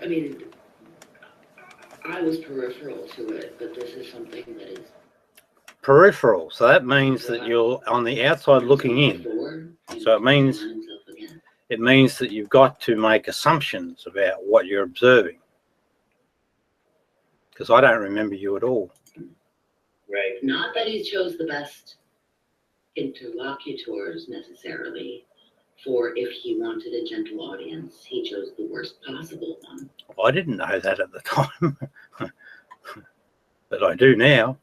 I mean, I was peripheral to it, but this is something that is peripheral. So that means that you're on the outside looking in. So it means that you've got to make assumptions about what you're observing. Because I don't remember you at all. Right. Not that he chose the best interlocutors necessarily, for if he wanted a gentle audience, he chose the worst possible one. I didn't know that at the time, but I do now.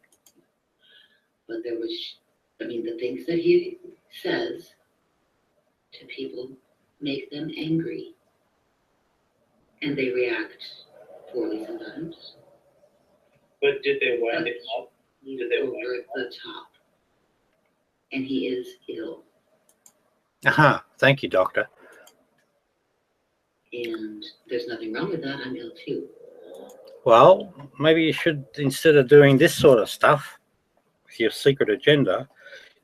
But there was, I mean, the things that he says to people make them angry, and they react poorly sometimes. But did they wind it up? He's over the top, and he is ill. Aha, thank you, doctor. And there's nothing wrong with that. I'm ill too. Well, maybe you should, instead of doing this sort of stuff with your secret agenda,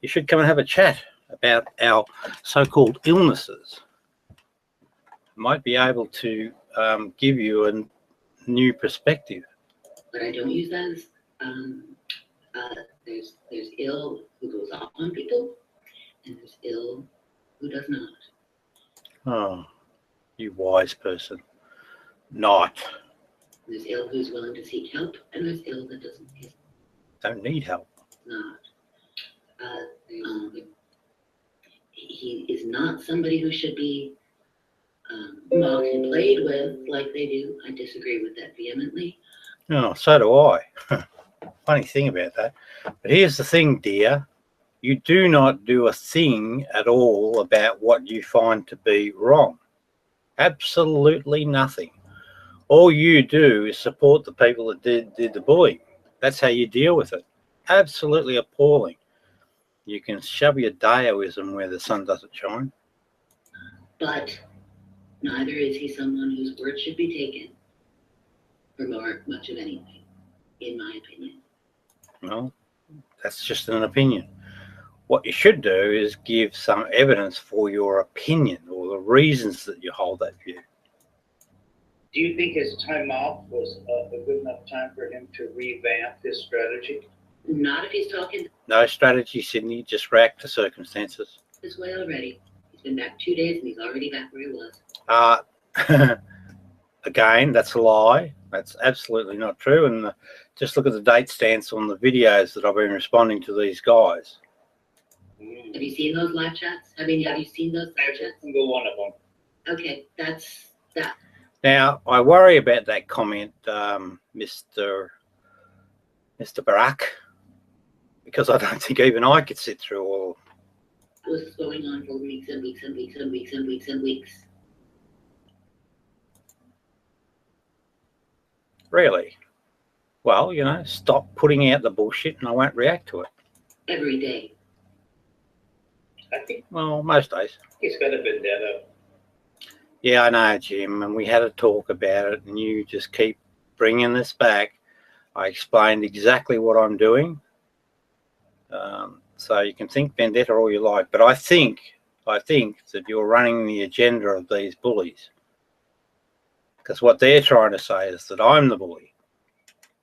you should come and have a chat about our so-called illnesses. Might be able to give you a new perspective. But I don't use that as there's ill who goes off on people, and there's ill who does not. Oh, you wise person. Not. There's ill who's willing to seek help, and there's ill that don't need help. Not. He is not somebody who should be mocked and played with like they do. I disagree with that vehemently. Oh, so do I. Funny thing about that. But here's the thing, dear. You do not do a thing at all about what you find to be wrong. Absolutely nothing. All you do is support the people that did the bullying. That's how you deal with it. Absolutely appalling. You can shove your Daoism where the sun doesn't shine. But neither is he someone whose word should be taken for much of anything, in my opinion. Well, that's just an opinion. What you should do is give some evidence for your opinion or the reasons that you hold that view. Do you think his time off was a good enough time for him to revamp his strategy? Not if he's talking No strategy, Sydney. Just react to circumstances. this way already. He's been back 2 days and he's already back where he was. Again, that's a lie. That's absolutely not true. And just look at the date stamps on the videos that I've been responding to these guys. Have you seen those live chats? Have you seen those live chats? Every single one of them. Okay, that's that. Now, I worry about that comment, Mr. Barack, because I don't think even I could sit through all. It was going on for weeks and weeks and weeks and weeks and weeks and weeks. Really? Well, you know, stop putting out the bullshit and I won't react to it. Every day. I think. Well, most days. He's got a vendetta. Yeah, I know, Jim, and we had a talk about it, and you just keep bringing this back. I explained exactly what I'm doing. So you can think vendetta all you like, but I think that you're running the agenda of these bullies. Because what they're trying to say is that I'm the bully.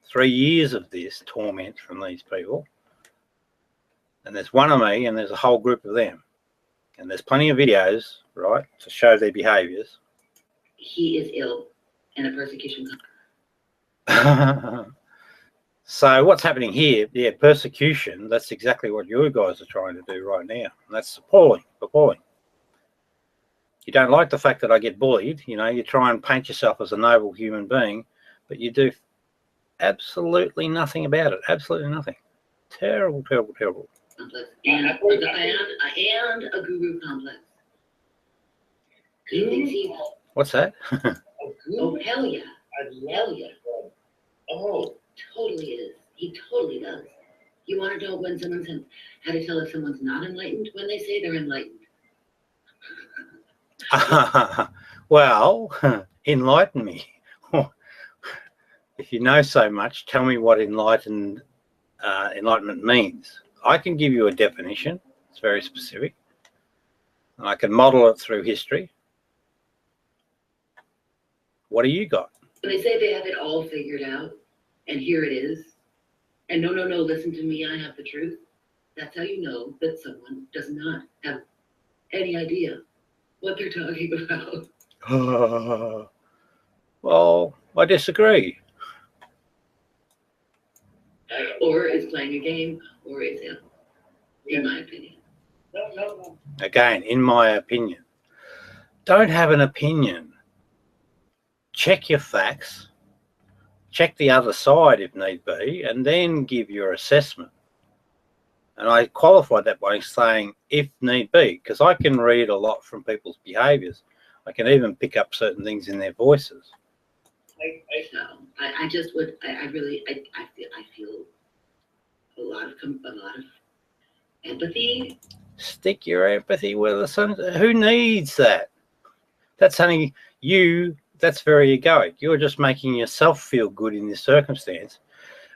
3 years of this torment from these people. And there's one of me and there's a whole group of them. And there's plenty of videos, right, to show their behaviours. He is ill and a persecution. So what's happening here? Yeah, persecution. That's exactly what you guys are trying to do right now. And that's appalling, appalling. You don't like the fact that I get bullied. You know, you try and paint yourself as a noble human being, but you do absolutely nothing about it. Absolutely nothing. Terrible, terrible, terrible. And a guru complex. He thinks he's... What's that? Oh, hell yeah. Hell yeah. Oh. Totally is. He totally does. You want to know when someone's how to tell if someone's not enlightened? When they say they're enlightened. Well, enlighten me. If you know so much, tell me what enlightenment means. I can give you a definition. It's very specific. And I can model it through history. What do you got? When they say they have it all figured out, and here it is, and no, listen to me, I have the truth, that's how you know that someone does not have any idea what they're talking about. Well, I disagree. Or is playing a game, or is him, in my opinion. No. Again, in my opinion. Don't have an opinion. Check your facts. Check the other side if need be, and then give your assessment. And I qualified that by saying if need be, because I can read a lot from people's behaviours. I can even pick up certain things in their voices. I just would. I really. I feel a lot of empathy. Stick your empathy where the sun. Who needs that? That's only you. That's very egoic. You're just making yourself feel good in this circumstance.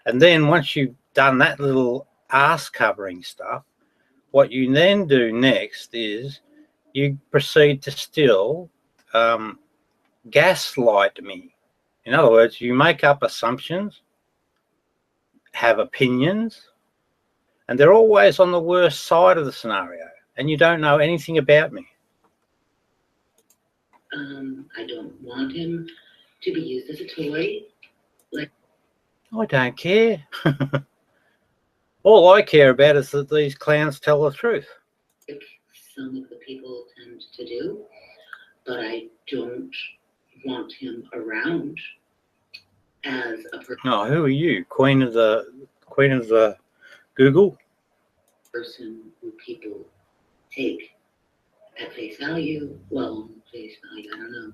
And then once you've done that little ass covering stuff, what you then do next is you proceed to still gaslight me. In other words, you make up assumptions, have opinions, and they're always on the worst side of the scenario, and you don't know anything about me. I don't want him to be used as a toy. I don't care. All I care about is that these clowns tell the truth. Like some of the people tend to do, but I don't want him around as a Oh, who are you? Queen of the Google? person who people take at face value. Well, face value, I don't know.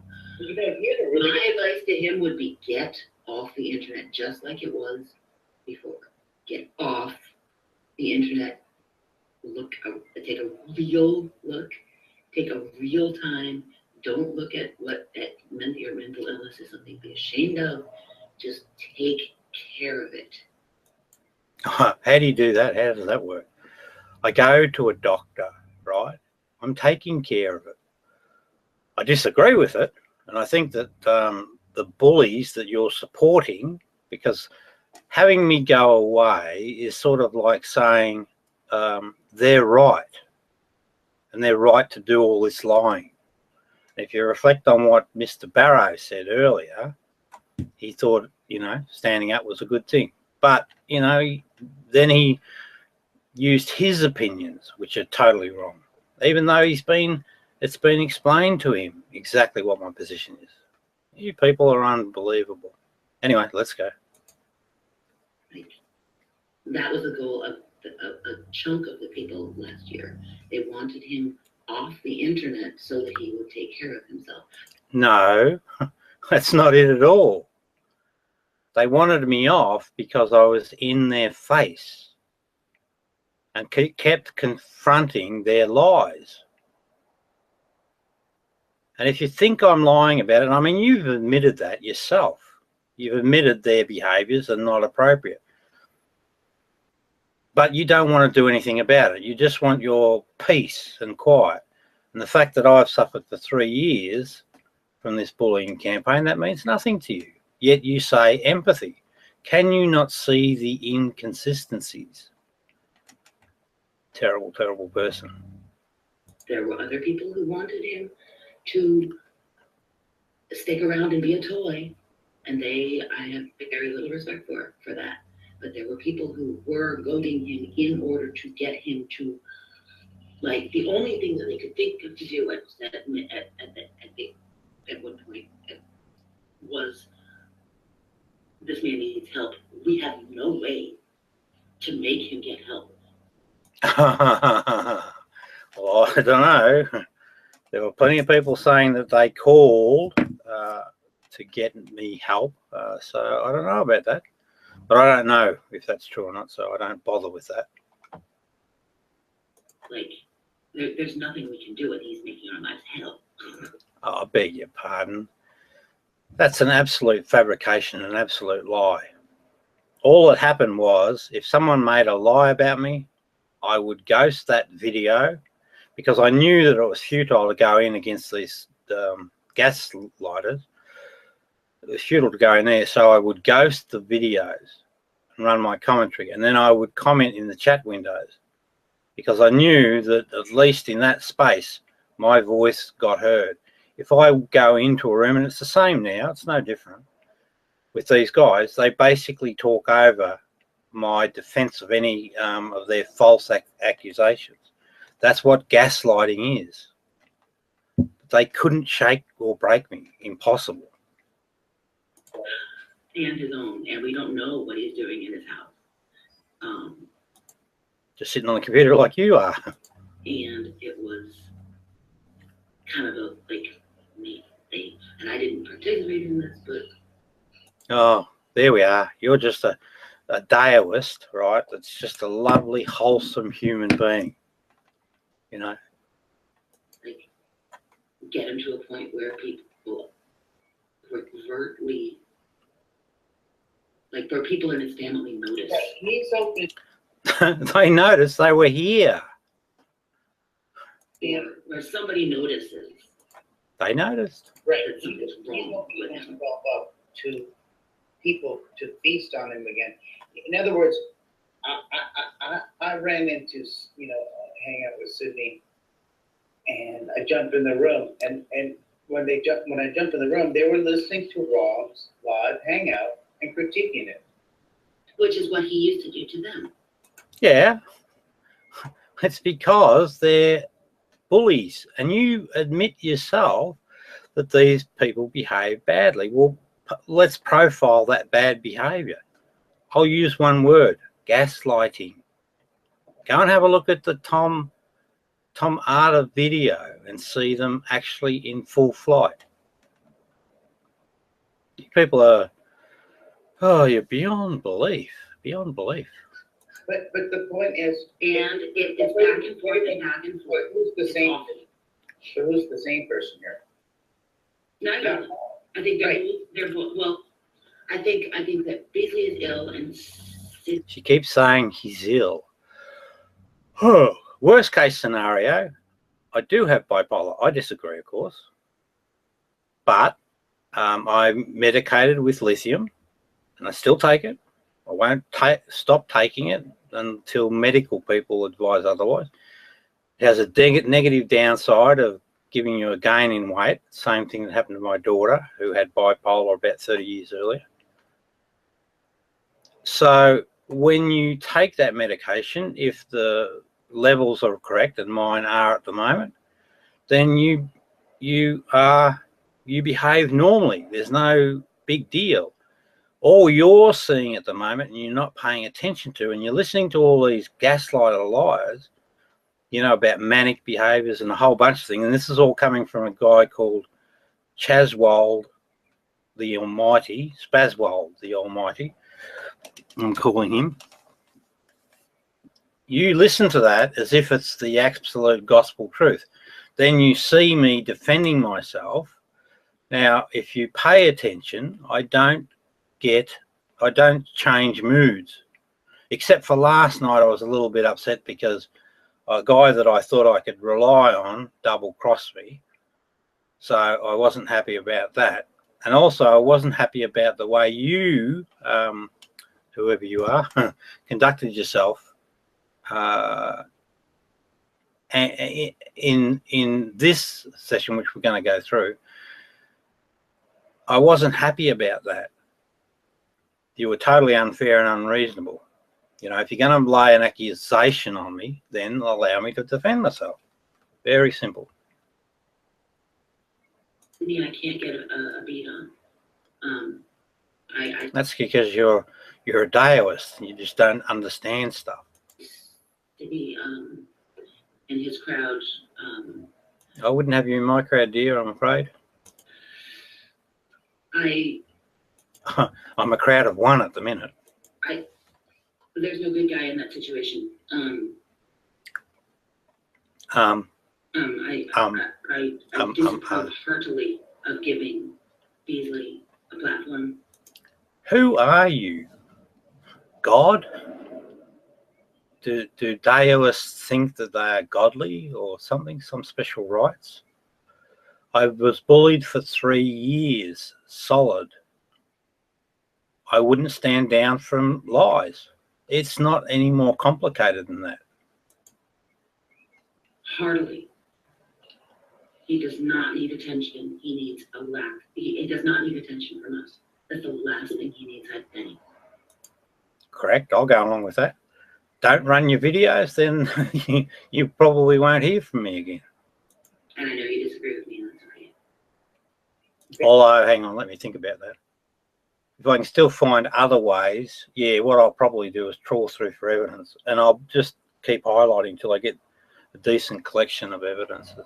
My advice to him would be get off the internet just like it was before. Get off the internet. Take a real look. Take a real time. Don't look at your mental illness is something to be ashamed of. Just take care of it. How do you do that? How does that work? I go to a doctor, right? I'm taking care of it. I disagree with it, and I think that the bullies that you're supporting, because having me go away is sort of like saying they're right, and they're right to do all this lying. If you reflect on what Mr. Barrow said earlier, he thought, standing up was a good thing. But, then he used his opinions, which are totally wrong, even though it's been explained to him exactly what my position is. You people are unbelievable. Anyway, let's go. That was the goal of a chunk of the people last year. They wanted him off the internet so that he would take care of himself. No, that's not it at all. They wanted me off because I was in their face and kept confronting their lies. And if you think I'm lying about it, I mean, you've admitted that yourself. You've admitted their behaviours are not appropriate. But you don't want to do anything about it. You just want your peace and quiet. And the fact that I've suffered for 3 years from this bullying campaign, that means nothing to you. Yet you say empathy. Can you not see the inconsistencies? Terrible, terrible person. There were other people who wanted him to stick around and be a toy, and I have very little respect for that. But there were people who were goading him in order to get him to, like, the only thing that they could think of to do at one point was, this man needs help. We have no way to make him get help. Well, I don't know. There were plenty of people saying that they called to get me help. So I don't know about that. But I don't know if that's true or not, so I don't bother with that. Like, there's nothing we can do, and he's making our lives hell. Oh, I beg your pardon. That's an absolute fabrication, an absolute lie. All that happened was, if someone made a lie about me, I would ghost that video because I knew that it was futile to go in against these gaslighters. it was futile to go in there, so I would ghost the videos and run my commentary, and then I would comment in the chat windows, because I knew that at least in that space my voice got heard. If I go into a room, and it's the same now, it's no different with these guys, they basically talk over my defense of any of their false accusations. That's what gaslighting is. They couldn't shake or break me. Impossible. And his own, and we don't know what he's doing in his house. Just sitting on the computer like you are. And it was kind of a me thing, and I didn't participate in this, but Oh, there we are. You're just a Daoist, right? That's just a lovely, wholesome human being. You know. like get him to a point where people overtly, like where people in his family notice. He's open. They noticed they were here. Where somebody notices. They noticed. Right. That something's He wrong won't with open him. himself up to people to feast on him again. In other words, I ran into, hang out with Sydney, and I jumped in the room, and when I jumped in the room, they were listening to Rob's live hangout and critiquing it. Which is what he used to do to them. Yeah. It's because they're bullies, and you admit yourself that these people behave badly. Well, let's profile that bad behavior. I'll use one word: gaslighting. Go and have a look at the Tom Arter video and see them actually in full flight. You people are, you're beyond belief. But the point is, And it's back and forth and back and forth. who's the It's same? awful. Who's the same person here? Not really. I think they're both, well, I think that Beasley is ill and She keeps saying he's ill. Oh, worst case scenario, I do have bipolar. I disagree, of course. But I'm medicated with lithium, and I still take it. I won't stop taking it until medical people advise otherwise. It has a negative downside of giving you a gain in weight. Same thing that happened to my daughter, who had bipolar about 30 years earlier. So when you take that medication, if the levels are correct, and mine are at the moment, then you behave normally. There's no big deal. All you're seeing at the moment, and you're not paying attention to, and you're listening to all these gaslighter liars, about manic behaviors and a whole bunch of things. And this is all coming from a guy called Spazwold the Almighty. I'm calling him. You listen to that as if it's the absolute gospel truth. Then you see me defending myself. Now, if you pay attention, I don't change moods. Except for last night, I was a little bit upset because a guy that I thought I could rely on double-crossed me. So I wasn't happy about that. And also, I wasn't happy about the way you, whoever you are, conducted yourself in this session, which we're going to go through. I wasn't happy about that. You were totally unfair and unreasonable. If you're going to lay an accusation on me, then allow me to defend myself. Very simple. I can't get a beat on. That's because you're a Daoist. You just don't understand stuff. Sydney and his crowd. I wouldn't have you in my crowd, dear, I'm afraid. I'm a crowd of one at the minute. There's no good guy in that situation. I disapprove heartily of giving Beasley a platform. Who are you? God? Do Daoists think that they are godly or something, some special rights? I was bullied for 3 years, solid, I wouldn't stand down from lies. It's not any more complicated than that. Heartily. He does not need attention. He needs a lack. He does not need attention from us. That's the last thing he needs, I think. Correct. I'll go along with that. Don't run your videos, then you probably won't hear from me again. And I know you disagree with me, and that's okay. Although, hang on, let me think about that. If I can still find other ways, yeah, what I'll probably do is trawl through for evidence, and I'll just keep highlighting until I get a decent collection of evidences.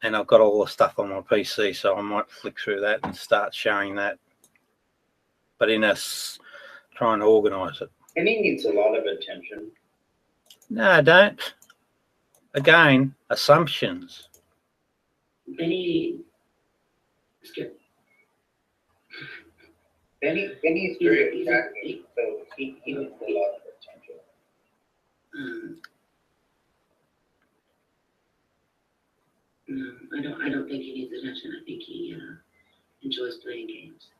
And I've got all the stuff on my PC, so I might flick through that and start showing that. But trying to organise it. And he needs a lot of attention. No, I don't. Again, assumptions. Benny's very attractive, so he needs a lot of attention. No, I don't think he needs attention. I think he enjoys playing games.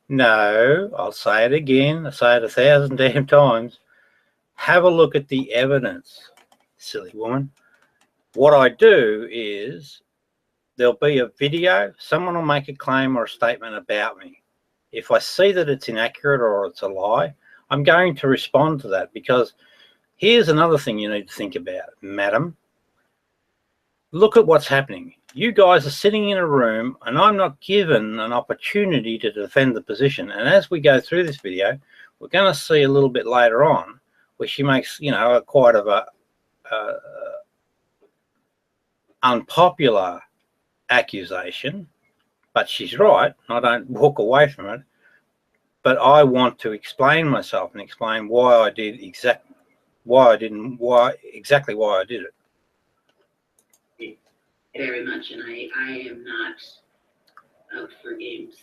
No, I'll say it again. I say it 1,000 damn times. Have a look at the evidence, silly woman. What I do is there'll be a video. Someone will make a claim or a statement about me. If I see that it's inaccurate or it's a lie, I'm going to respond to that, because here's another thing you need to think about, madam. Look at what's happening. You guys are sitting in a room and I'm not given an opportunity to defend the position. And as we go through this video, we're going to see a little bit later on where she makes, quite of a unpopular accusation, but she's right. I don't walk away from it, but I want to explain myself and explain why I did exactly why I did it. Very much, and I am not out for games.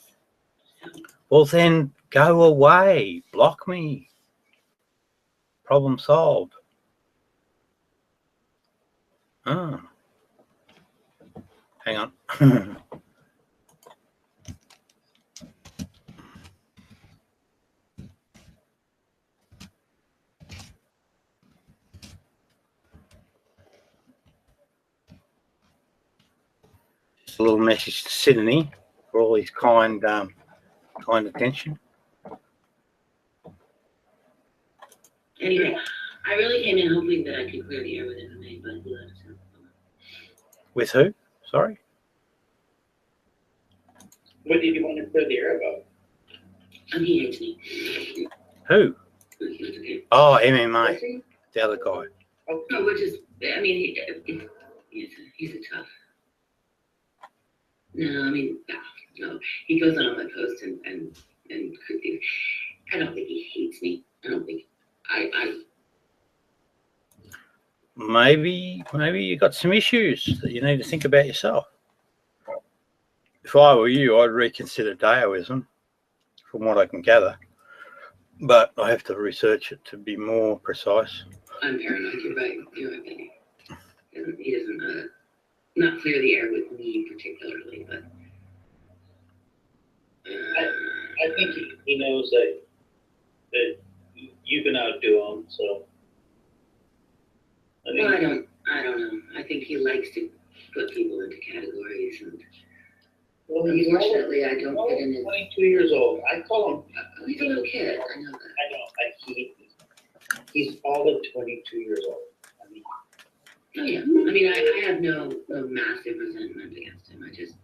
So. Well, then go away. Block me. Problem solved. Oh. Hang on. Just a little message to Sydney for all his kind attention. Anyway, I really came in hoping that I could clear the air with MMA, but he left. So. With who? Sorry? What did you want to clear the air about? He hates me. Who? Okay. Oh, MMA. The other guy. Oh, No, which is, I mean, he's a tough. No, I mean, no. He goes on my post and I don't think he hates me. I don't think Maybe you got some issues that you need to think about yourself. If I were you, I'd reconsider Daoism, from what I can gather. But I have to research it to be more precise. I'm paranoid. You're right, Benny. He doesn't not clear the air with me particularly, but I think he knows that you can outdo him. So I don't know. I think he likes to put people into categories, and unfortunately, I don't fit in his. 22 years old. I call him. He's a little kid. I know that. I know. He's all of 22 years old. I mean. Oh yeah. I mean, I have no massive resentment against him. I just,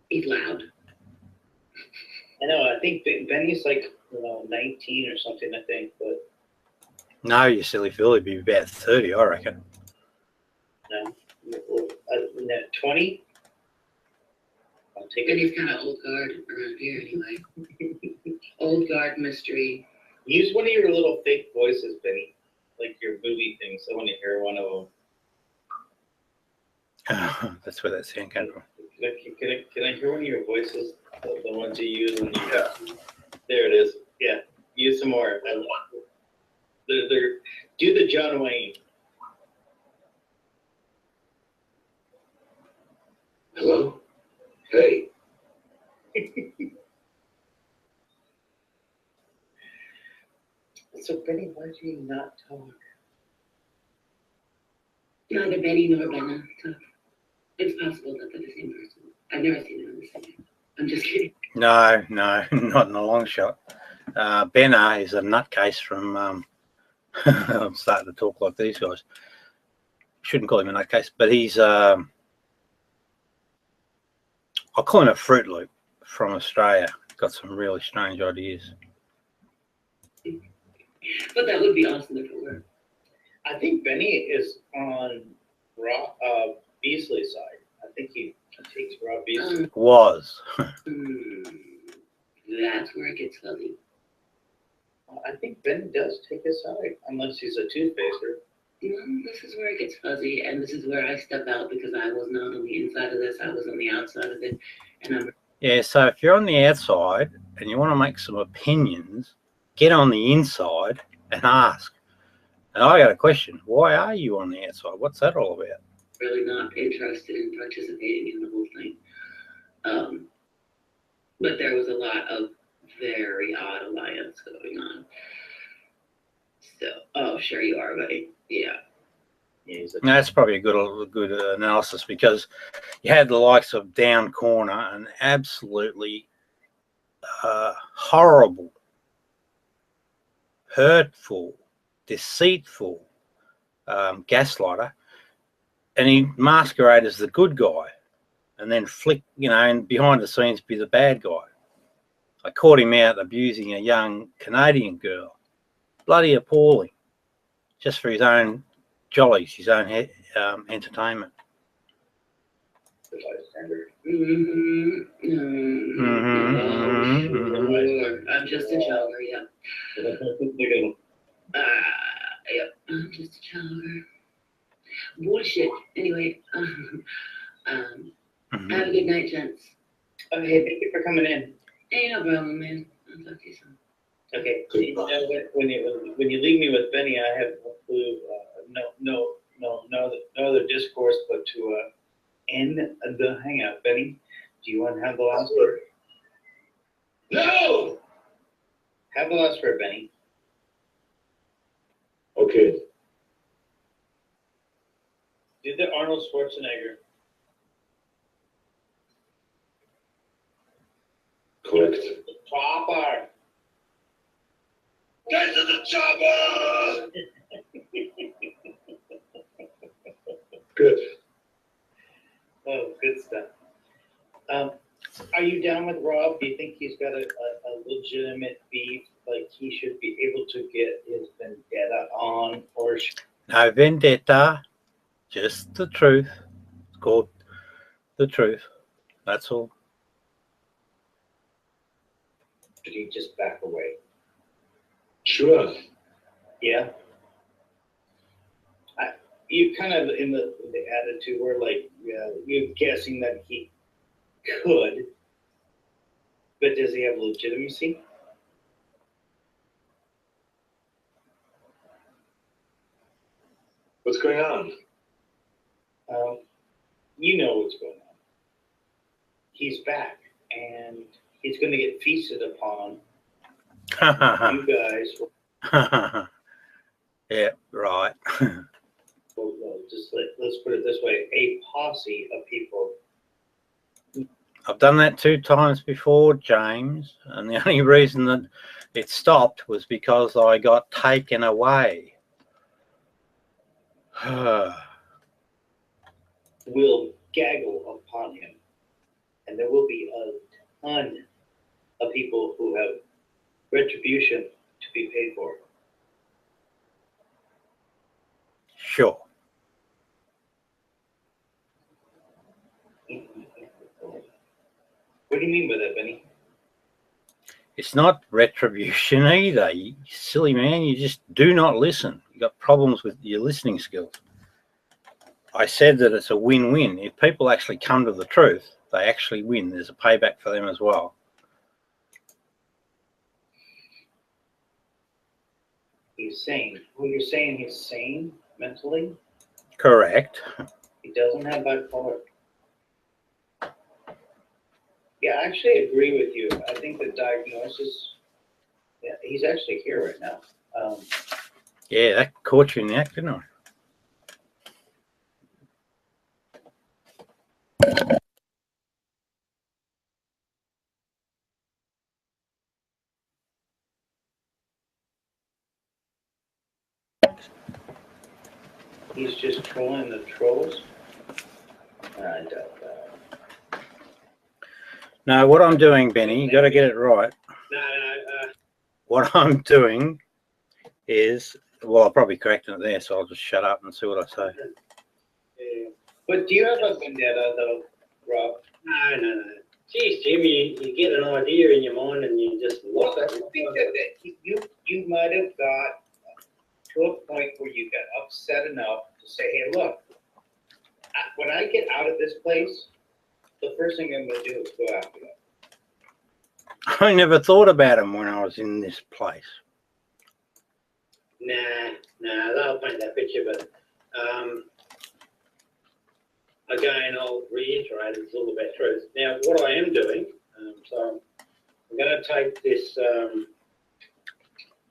he's loud. I know. I think Benny's like 19 or something. I think, but. No, you silly fool. He'd be about 30, I reckon. No. 20? I'll take And it. he's kind of old guard around here anyway. Old guard mystery. Use one of your little fake voices, Benny. Like your movie things. I want to hear one of them. That's where that sound came from. Can I hear one of your voices? The ones you use when you there it is. Yeah. Use some more. Do the John Wayne. Hello? Hey, So Benny, why do you not talk? Neither Benny nor Benna talk. It's possible that they're the same person. I've never seen them the same. I'm just kidding. No, not in a long shot. Benna is a nutcase from. I'm starting to talk like these guys. Shouldn't call him a nutcase, but he's. I'll call him a Fruit Loop from Australia. Got some really strange ideas. But that would be awesome if it were. I think Benny is on Rob Beasley's side. I think he takes Rob Beasley. Was. That's where it gets fuzzy. I think Ben does take his side, unless he's a toothpaster. This is where it gets fuzzy, and this is where I step out because I was not on the inside of this. I was on the outside of it, and I'm. Yeah, so if you're on the outside and you want to make some opinions, get on the inside and ask. And I got a question. Why are you on the outside? What's that all about? Really not interested in participating in the whole thing. But there was a lot of very odd alliance going on. So, oh, sure you are, buddy. Yeah. That's probably a good analysis, because you had the likes of Down Corner, an absolutely horrible, hurtful, deceitful gaslighter, and he masqueraded as the good guy and then flick, and behind the scenes be the bad guy. I caught him out abusing a young Canadian girl. Bloody appalling. Just for his own jollies, his own entertainment. I'm just a jogger, yeah. Yep, I'm just a jogger. Bullshit. Anyway, have a good night, gents. Okay, thank you for coming in. Ain't no problem, man. I'll talk to you soon. Okay. When you leave me with Benny, I have no clue, no other discourse but to end the hangout. Benny, do you want to have the last word? No. Have the last word, Benny. Okay. Do the Arnold Schwarzenegger. Correct. Chopper. Get to the chopper! Good. Oh, good stuff. Are you down with Rob? Do you think he's got a legitimate beef? Like he should be able to get his vendetta on, or No vendetta, just the truth. It's called the truth. That's all. should he just back away? Sure. Yeah. You kind of in the attitude where like you're guessing that he could, but does he have legitimacy? What's going on? You know what's going on. He's back, and he's going to get feasted upon. You guys. Yeah, right. Well, just let's put it this way: a posse of people. I've done that 2 times before, James, and the only reason that it stopped was because I got taken away. Will gaggle upon him, and there will be a ton of people who have retribution to be paid for. Sure. What do you mean by that, Benny? It's not retribution either. You silly man, you just do not listen. You got problems with your listening skills. I said that it's a win-win. If people actually come to the truth, they actually win. There's a payback for them as well. He's sane. Well, you're saying he's sane mentally? Correct. He doesn't have bipolar. Yeah, I actually agree with you. I think the diagnosis, yeah, he's actually here right now. Yeah, that caught you in the act, didn't I? He's just trolling the trolls. I don't know. No, what I'm doing, Benny, you got to get it right. No. What I'm doing is, well, I'll probably correct it there, so I'll just shut up and see what I say. Yeah. But do you have a vendetta, though, Rob? No. Geez, Jim, you get an idea in your mind and you just lock it. I think that you might have got to a point where you got upset enough to say, hey, look, when I get out of this place, the first thing I'm going to do is go after them. I never thought about him when I was in this place. Nah, they'll paint that picture, but again, I'll reiterate, it's all about truth. Now, what I am doing, so I'm going to take this, so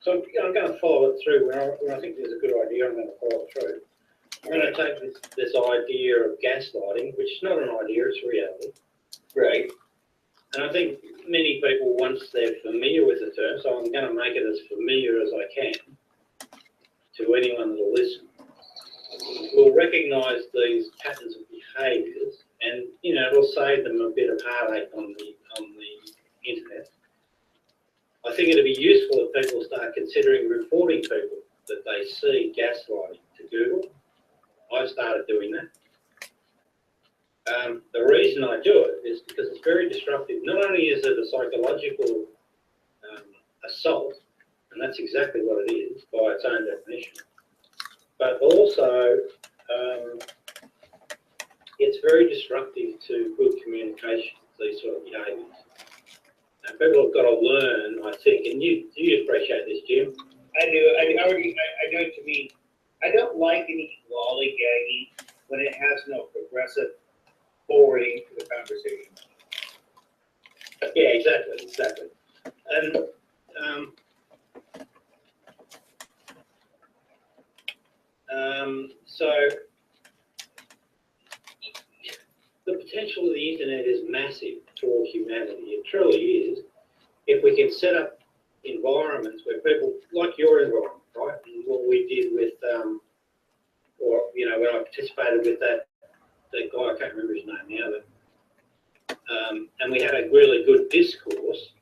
I'm going to follow it through. When I think there's a good idea, I'm going to follow it through. I'm going to take this idea of gaslighting, which is not an idea, it's reality. Right. And I think many people, once they're familiar with the term, so I'm going to make it as familiar as I can to anyone that will listen, will recognise these patterns of behaviours, and it'll save them a bit of heartache on the internet. I think it'd be useful if people start considering reporting people that they see gaslighting to Google. I've started doing that. The reason I do it is because it's very disruptive. Not only is it a psychological assault, and that's exactly what it is by its own definition, but also it's very disruptive to good communication, these sort of behaviours. And people have got to learn, I think, and you appreciate this, Jim. I do. I know what you mean. I don't like any lollygagging when it has no progressive forwarding to the conversation. Yeah, exactly. And so the potential of the internet is massive for humanity. It truly is. If we can set up environments where people, like your environment, right, and what we did with, when I participated with that guy, I can't remember his name now, but, and we had a really good discourse.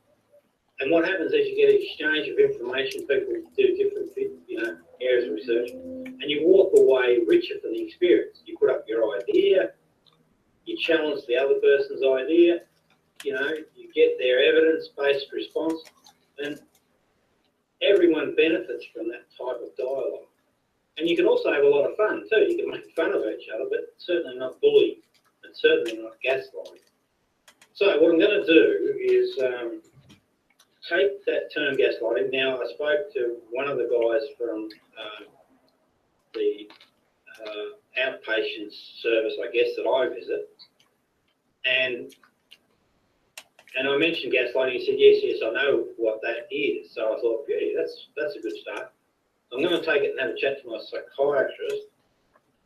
And what happens is you get an exchange of information, people do different areas of research, and you walk away richer from the experience. You put up your idea, you challenge the other person's idea, you get their evidence-based response, and everyone benefits from that type of dialogue. And you can also have a lot of fun too. You can make fun of each other, but certainly not bullying, and certainly not gaslighting. So what I'm going to do is take that term gaslighting. Now, I spoke to one of the guys from the outpatient service, I guess, that I visit, and I mentioned gaslighting. He said, yes, I know what that is. So I thought, yeah, that's a good start. I'm going to take it and have a chat to my psychiatrist,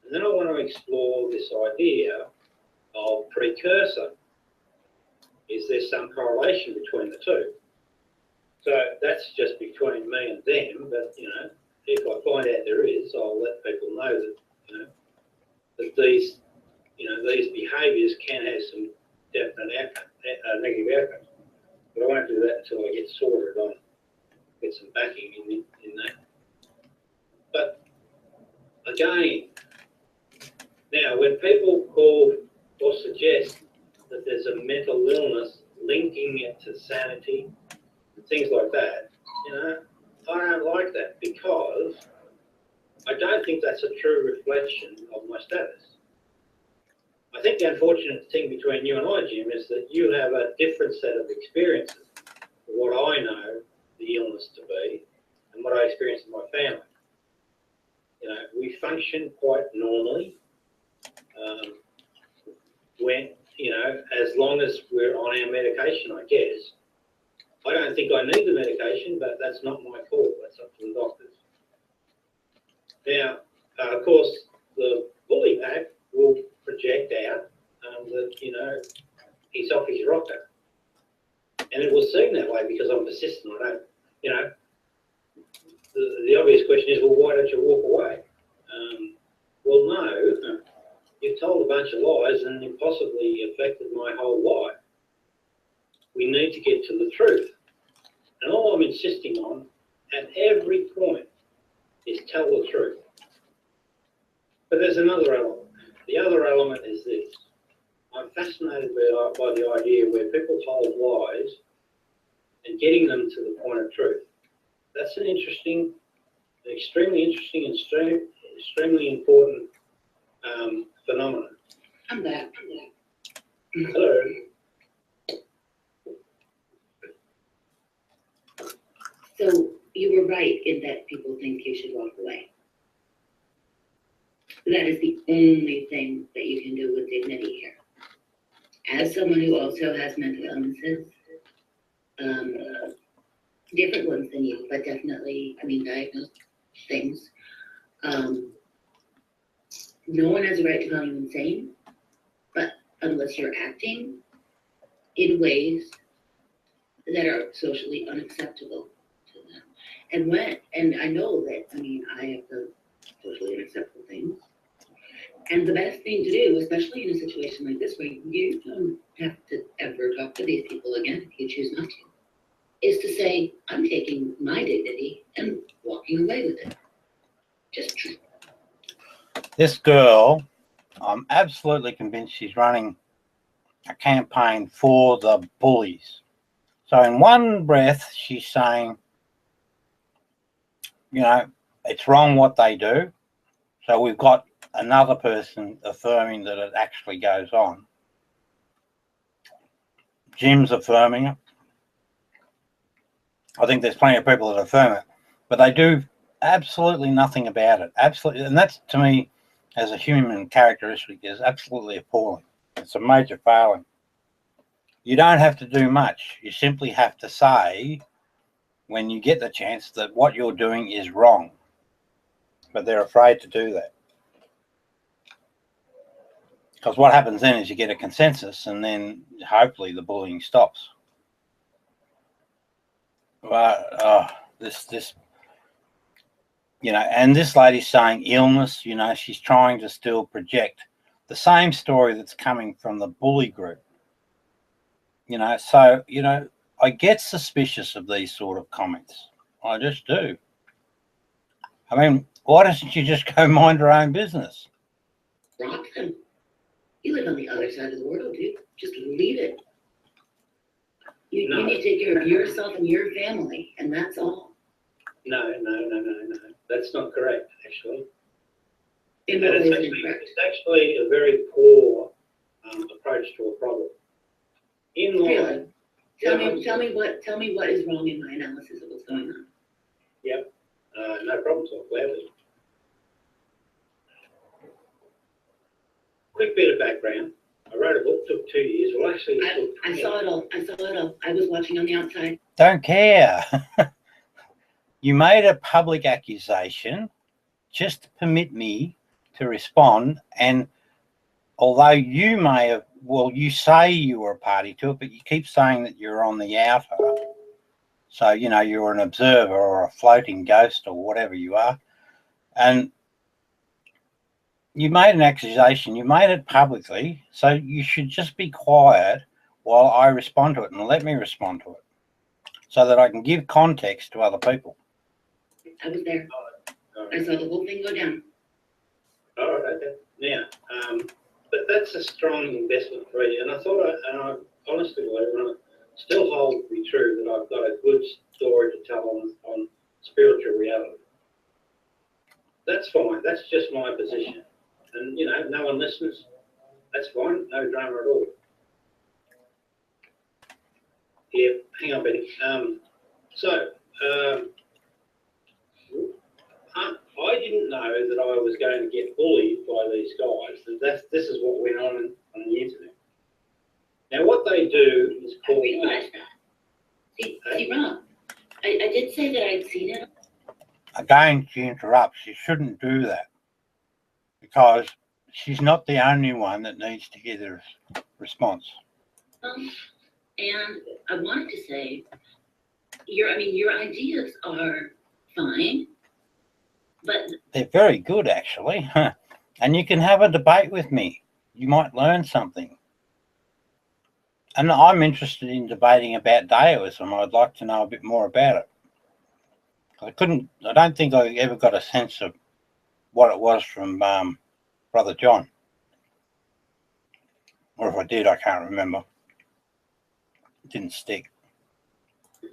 and then I want to explore this idea of precursor. Is there some correlation between the two? So that's just between me and them, but if I find out there is, I'll let people know that that these behaviours can have some definite negative outcomes. But I won't do that until I get sorted on, get some backing in that. But again, now when people call or suggest that there's a mental illness linking it to sanity and things like that, I don't like that, because I don't think that's a true reflection of my status. I think the unfortunate thing between you and I, Jim, is that you have a different set of experiences of what I know the illness to be and what I experience in my family. We function quite normally when, as long as we're on our medication, I guess. I don't think I need the medication, but that's not my call. That's up to the doctors. Now, of course, the bully pack will project out that, you know, he's off his rocker. And it was seen that way because I'm persistent. I don't, you know, the obvious question is, well, why don't you walk away? Well, no, you've told a bunch of lies and you possibly affected my whole life. We need to get to the truth. And all I'm insisting on at every point is tell the truth. But there's another element. The other element is this. I'm fascinated by the idea where people hold lies and getting them to the point of truth. That's an interesting, extremely interesting and extremely important phenomenon. I'm back. Hello. So you were right in that people think you should walk away. That is the only thing that you can do with dignity here. As someone who also has mental illnesses, different ones than you, but definitely, I mean, diagnosed things. No one has a right to call you insane, but unless you're acting in ways that are socially unacceptable to them. And I know that, I mean, I have the socially unacceptable things. And the best thing to do, especially in a situation like this where you don't have to ever talk to these people again if you choose not to, is to say, I'm taking my dignity and walking away with it. Just true. This girl, I'm absolutely convinced she's running a campaign for the bullies. So in one breath, she's saying, you know, it's wrong what they do. So we've got another person affirming that it actually goes on. Jim's affirming it. I think there's plenty of people that affirm it, but they do absolutely nothing about it. Absolutely, and that's, to me, as a human characteristic, is absolutely appalling. It's a major failing. You don't have to do much. You simply have to say, when you get the chance, that what you're doing is wrong. But they're afraid to do that. Because what happens then is you get a consensus, and then hopefully the bullying stops. But this, you know, and this lady's saying illness. You know, she's trying to still project the same story that's coming from the bully group. You know, so, you know, I get suspicious of these sort of comments. I just do. I mean, why doesn't she just go mind her own business? Rock them. You live on the other side of the world, dude. Just leave it. You need to take care of yourself and your family, and that's all. No. That's not correct, actually. In And what it's ways actually, incorrect? it's actually a very poor approach to a problem. In life, Really? Tell me what is wrong in my analysis of what's going on. Yep. No problem, talk gladly. Quick bit of background. I wrote a book, took 2 years. Well, actually, it took I saw it all. I was watching on the outside. Don't care. You made a public accusation. Just permit me to respond. And although you may have, well, you say you were a party to it, but you keep saying that you're on the outer. So, you know, you're an observer or a floating ghost or whatever you are. And you made an accusation. You made it publicly. So you should just be quiet while I respond to it, and let me respond to it so that I can give context to other people. I was there. I saw the whole thing go down. All right, okay. Now, but that's a strong investment for you. And I honestly believe, and I still hold to be true, that I've got a good story to tell on spiritual reality. That's fine. That's just my position. And, you know, no one listens. That's fine. No drama at all. Yeah, hang on, Betty. I didn't know that I was going to get bullied by these guys. This is what went on the internet. Now, what they do is I called... realized that. See, Rob, I did say that I'd seen it. again, she interrupts. She shouldn't do that because she's not the only one that needs to hear the response. And I wanted to say, your ideas are fine, but they're very good, actually. And you can have a debate with me. You might learn something. And I'm interested in debating about Daoism. I'd like to know a bit more about it. I don't think I ever got a sense of what it was from Brother John. Or if I did, I can't remember. It didn't stick.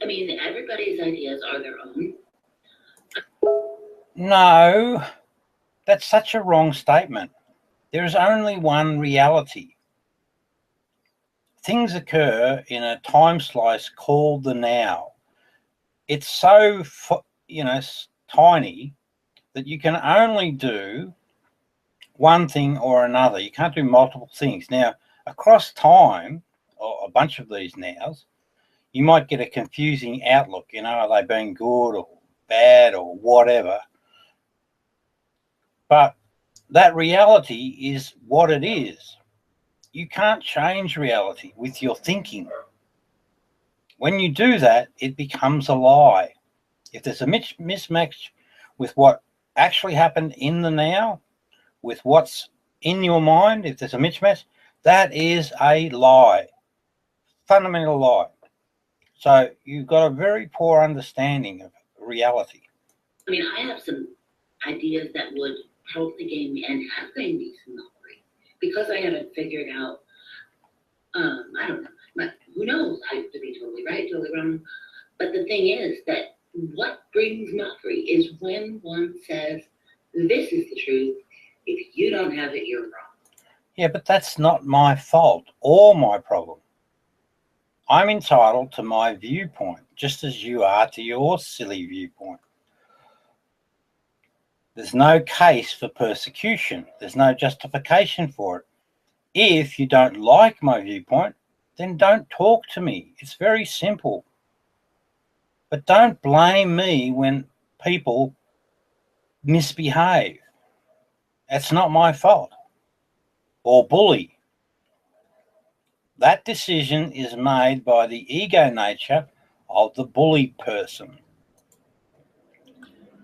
I mean, everybody's ideas are their own. No, that's such a wrong statement. There is only one reality. Things occur in a time slice called the now. It's so, tiny that you can only do one thing or another. You can't do multiple things. Now, across time, or a bunch of these nows, you might get a confusing outlook. Are they being good or bad or whatever? But that reality is what it is. You can't change reality with your thinking. When you do that, it becomes a lie. If there's a mismatch with what actually happened in the now, with what's in your mind, if there's a mismatch, that is a lie, fundamental lie. So you've got a very poor understanding of reality. I mean, I have some ideas that would probably gain me and have gained me some knowledge because I haven't figured out, I don't know, but who knows? I could be totally right, totally wrong. But the thing is that what brings mockery is when one says, this is the truth. If you don't have it, you're wrong. Yeah, but that's not my fault or my problem. I'm entitled to my viewpoint, just as you are to your silly viewpoint. There's no case for persecution. There's no justification for it. If you don't like my viewpoint, then don't talk to me. It's very simple. But don't blame me when people misbehave. That's not my fault. Or bully. That decision is made by the ego nature of the bullied person.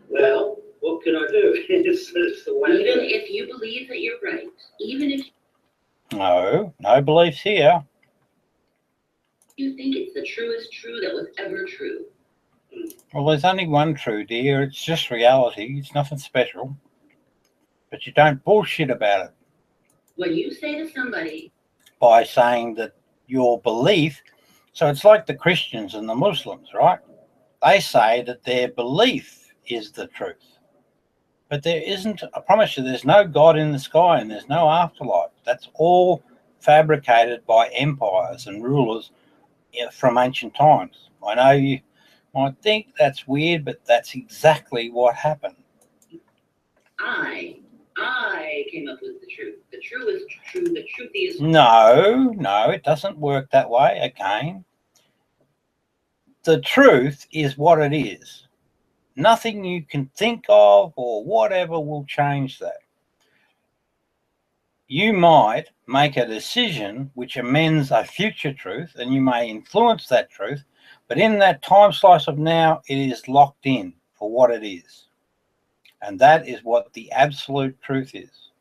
Well, what can I do? It's the way Even if you believe that you're right, even if No beliefs here. you think it's the truest true that was ever true. Well, there's only one true, dear. It's just reality. It's nothing special. But you don't bullshit about it When you say to somebody, by saying that your belief, so it's like the Christians and the Muslims, right? They say that their belief is the truth. But there isn't, I promise you, there's no God in the sky and there's no afterlife. That's all fabricated by empires and rulers from ancient times. I know you might think that's weird, but that's exactly what happened. I came up with the truth. The truth is true. The truth is No, it doesn't work that way. Again, the truth is what it is. Nothing you can think of or whatever will change that. You might make a decision which amends a future truth, and you may influence that truth, but in that time slice of now, it is locked in for what it is. And that is what the absolute truth is.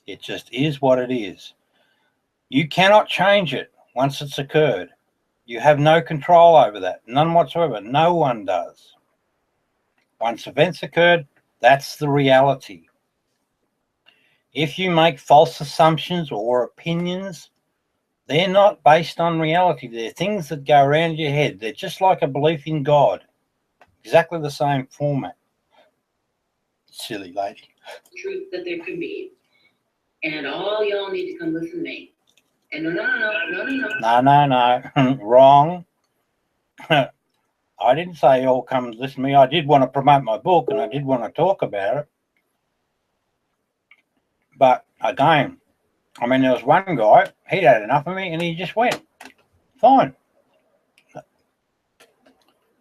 It just is what it is. You cannot change it once it's occurred. You have no control over that, none whatsoever. No one does. Once events occurred, that's the reality. If you make false assumptions or opinions, they're not based on reality. They're things that go around your head. They're just like a belief in God. Exactly the same format. Silly lady. truth that there could be. And all y'all need to come listen to me. And no. Wrong. I didn't say all come listen to me. I did want to promote my book and I did want to talk about it. But again, I mean, there was one guy, he'd had enough of me and he just went. Fine.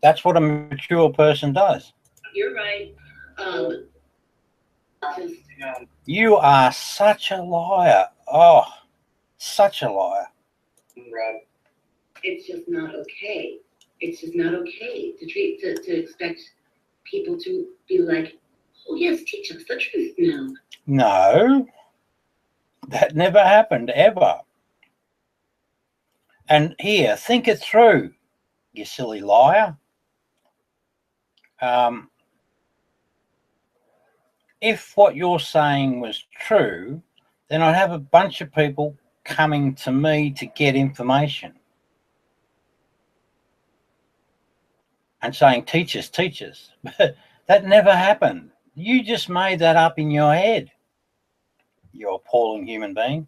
That's what a mature person does. You're right. Just, You are such a liar. Oh, such a liar. Rob. it's just not okay. It's just not okay to expect people to be like, oh yes, teach us the truth now. No, that never happened ever. And here, think it through, you silly liar. If what you're saying was true, then I'd have a bunch of people coming to me to get information and saying, teach us, teach us. But that never happened. You just made that up in your head, you appalling human being.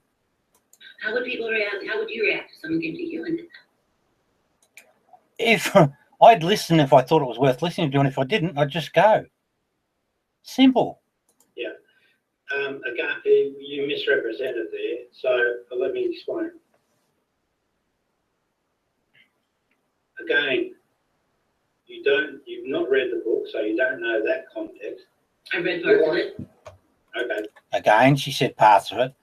How would people react? How would you react if someone came to you and did that? If I'd listen if I thought it was worth listening to, and if I didn't, I'd just go. Simple. Yeah. Again, you misrepresented there, so let me explain. Again, you've not read the book, so you don't know that context. I read parts of it. Okay. Again, she said parts of it,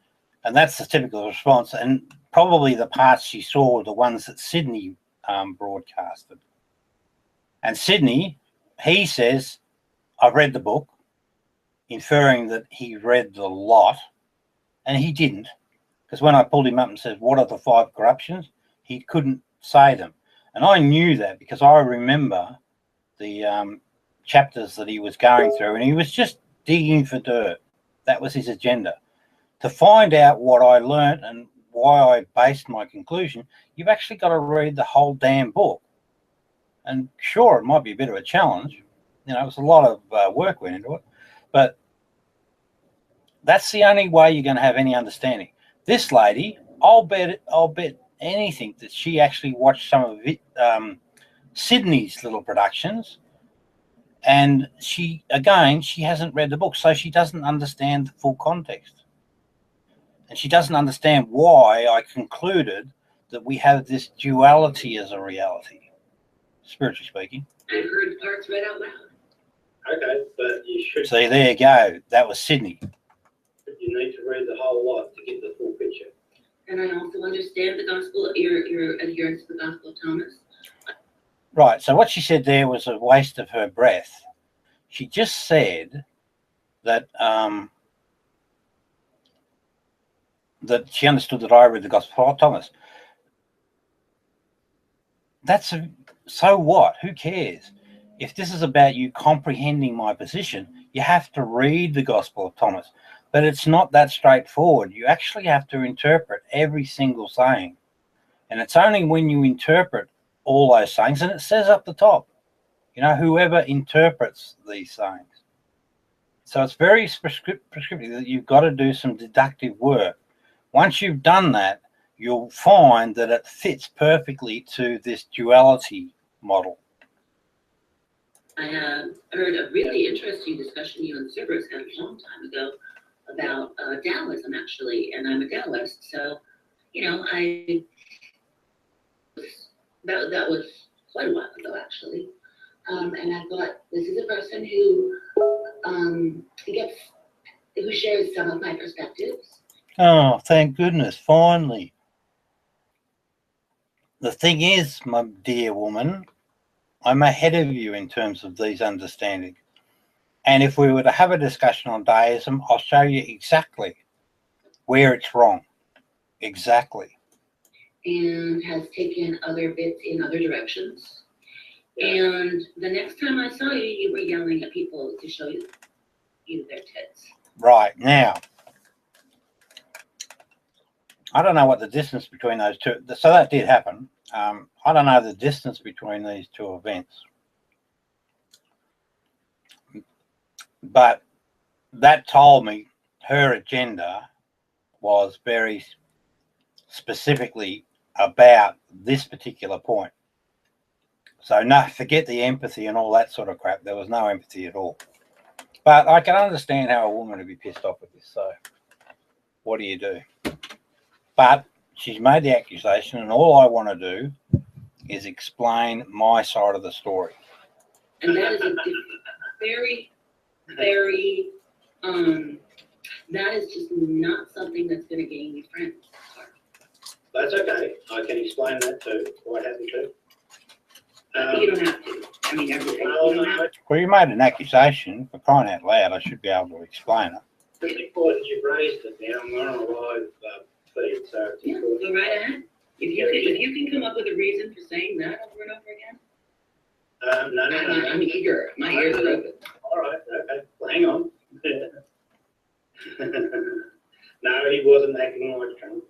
and that's the typical response. And probably the parts she saw were the ones that Sydney broadcasted. And Sydney, he says, I've read the book, inferring that he read the lot, and he didn't. Because when I pulled him up and said, what are the 5 corruptions? He couldn't say them. And I knew that because I remember the chapters that he was going through, and he was just digging for dirt. That was his agenda. To find out what I learnt and why I based my conclusion, you've actually got to read the whole damn book. And sure, it might be a bit of a challenge. You know, it was a lot of work went into it. But that's the only way you're going to have any understanding. This lady, I'll bet anything that she actually watched some of it, Sydney's little productions, and she hasn't read the book, so she doesn't understand the full context, and she doesn't understand why I concluded that we have this duality as a reality, spiritually speaking. I've heard parts read out loud. Okay, but you should. See, there you go. That was Sydney. You need to read the whole lot to get the full picture. And I also understand the gospel, your adherence to the Gospel of Thomas. Right, so what she said there was a waste of her breath. She just said that that she understood that I read the Gospel of Thomas. So what? Who cares? If this is about you comprehending my position, you have to read the Gospel of Thomas. But it's not that straightforward. You actually have to interpret every single saying. And it's only when you interpret all those sayings, and it says up the top, you know, whoever interprets these sayings. So it's very prescriptive that you've got to do some deductive work. Once you've done that, you'll find that it fits perfectly to this duality model. I heard a really interesting discussion you and Cerberus had a long time ago about Taoism, actually, and I'm a Taoist, so, you know, that was quite a while ago, actually, and I thought, this is a person who shares some of my perspectives. Oh, thank goodness, finally. The thing is, my dear woman, I'm ahead of you in terms of these understandings. And if we were to have a discussion on deism, I'll show you exactly where it's wrong. Exactly. And has taken other bits in other directions. And the next time I saw you, you were yelling at people to show you their tits. Right, now, I don't know what the distance between those two, so that did happen. I don't know the distance between these two events. But that told me her agenda was very specifically about this particular point. So no, forget the empathy and all that sort of crap. There was no empathy at all. But I can understand how a woman would be pissed off with this. So what do you do? But she's made the accusation, and all I want to do is explain my side of the story. And that is very, very, that is just not something that's gonna gain you friends. Sorry. That's okay. I can explain that too. Quite happy to. You don't have to. I mean, everything. Well, You don't no, have Well, you made an accusation. For crying out loud, I should be able to explain it. it's important you've raised it now. I'm on a live feed, so it's Yeah, important. go right ahead. If you can come up with a reason for saying that over and over again, No. I'm eager. My ears are open. All right, okay. Well, hang on. No, he wasn't acting like Trump.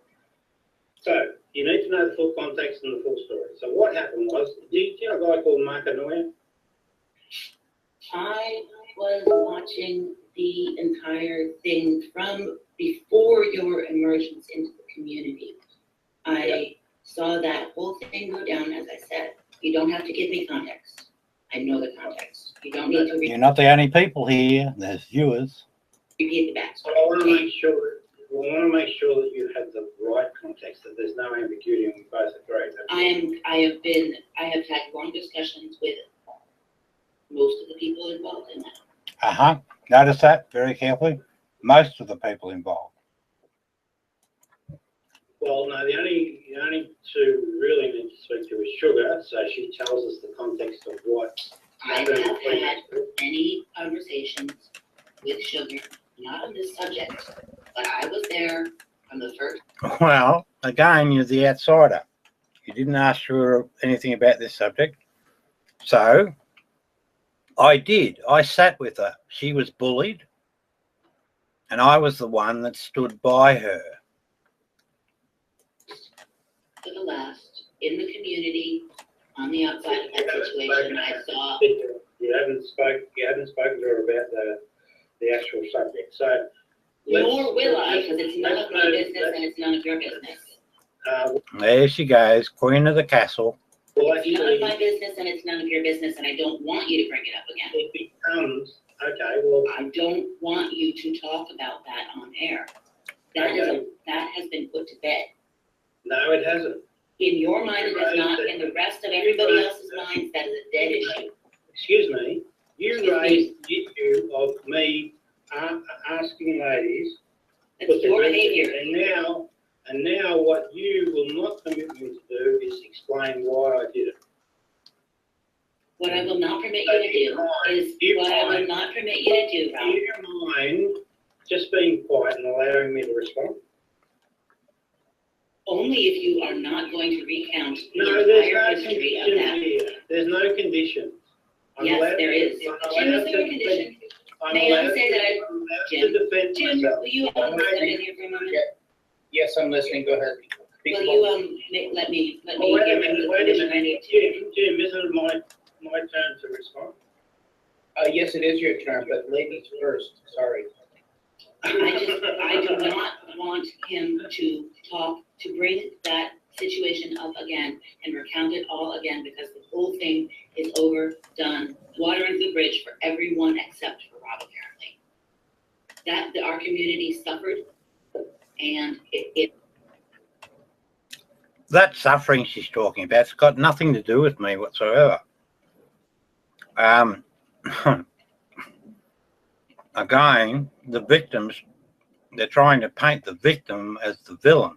So, you need to know the full context and the full story. So what happened was, do you know a guy called Mark Anoia? I was watching the entire thing from before your emergence into the community. I saw that whole thing go down, as I said. You don't have to give me context. I know the context. You don't need to You're not the only people here. There's viewers. repeat the backstory. So I want to make sure. We want to make sure that you have the right context, that there's no ambiguity, and we both agree. I have had long discussions with most of the people involved in that. Notice that very carefully. Most of the people involved. Well, no, the only two really need to speak to is Sugar, so she tells us the context of what I happened. have had many conversations with Sugar, not on this subject, but I was there from the first. Well, again, you're the outsider. You didn't ask her anything about this subject. So I did. I sat with her. She was bullied, and I was the one that stood by her. To the last, in the community, on the outside of that situation, I saw. You haven't spoken to her about the actual subject. So Nor will I, because it's none of my business and it's none of your business. There she goes, queen of the castle. Well, It's none of my actually, business and it's none of your business, and I don't want you to bring it up again. it becomes, okay, well, I don't want you to talk about that on air. That has been put to bed. no, it hasn't. In your mind, it is not. In the rest of everybody else's minds, that is a dead issue. Excuse me, you raised the issue of me asking ladies. That's your behavior. And now what you will not permit me to do is explain why I did it. What I will not permit you to do is what I will not permit you to do, Do Rob. you mind just being quiet and allowing me to respond? Only if you are not going to recount the No, there's entire no history of conditions that. here. There's no conditions. I'm Yes, allowed- there is. I'm Jim, is allowed there a to condition? defend- I'm May I allowed say to- that I'm allowed Jim, to defend Jim, myself. will you step in here for a moment? Yes, I'm listening. Go ahead. Speak Will forward. you, let me Well, wait a give him minute, the wait a permission I minute. need to. Jim, isn't it my turn to respond? Yes, it is your turn, but ladies first. Sorry. I do not want him to bring that situation up again and recount it all again, because the whole thing is overdone. Water under the bridge for everyone except for Rob, apparently. Our community suffered, and it That suffering she's talking about, it's got nothing to do with me whatsoever. Again, the victims, they're trying to paint the victim as the villain.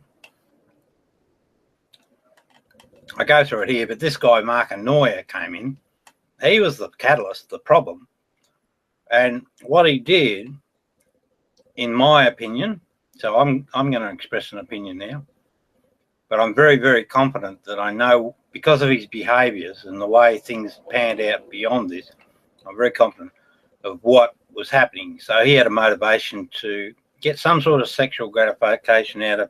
I go through it here, but this guy, Mark Anoia, came in. He was the catalyst, the problem. And what he did, in my opinion, so I'm going to express an opinion now, but I'm very, very confident that I know, because of his behaviours and the way things panned out beyond this, I'm very confident of what was happening. So he had a motivation to get some sort of sexual gratification out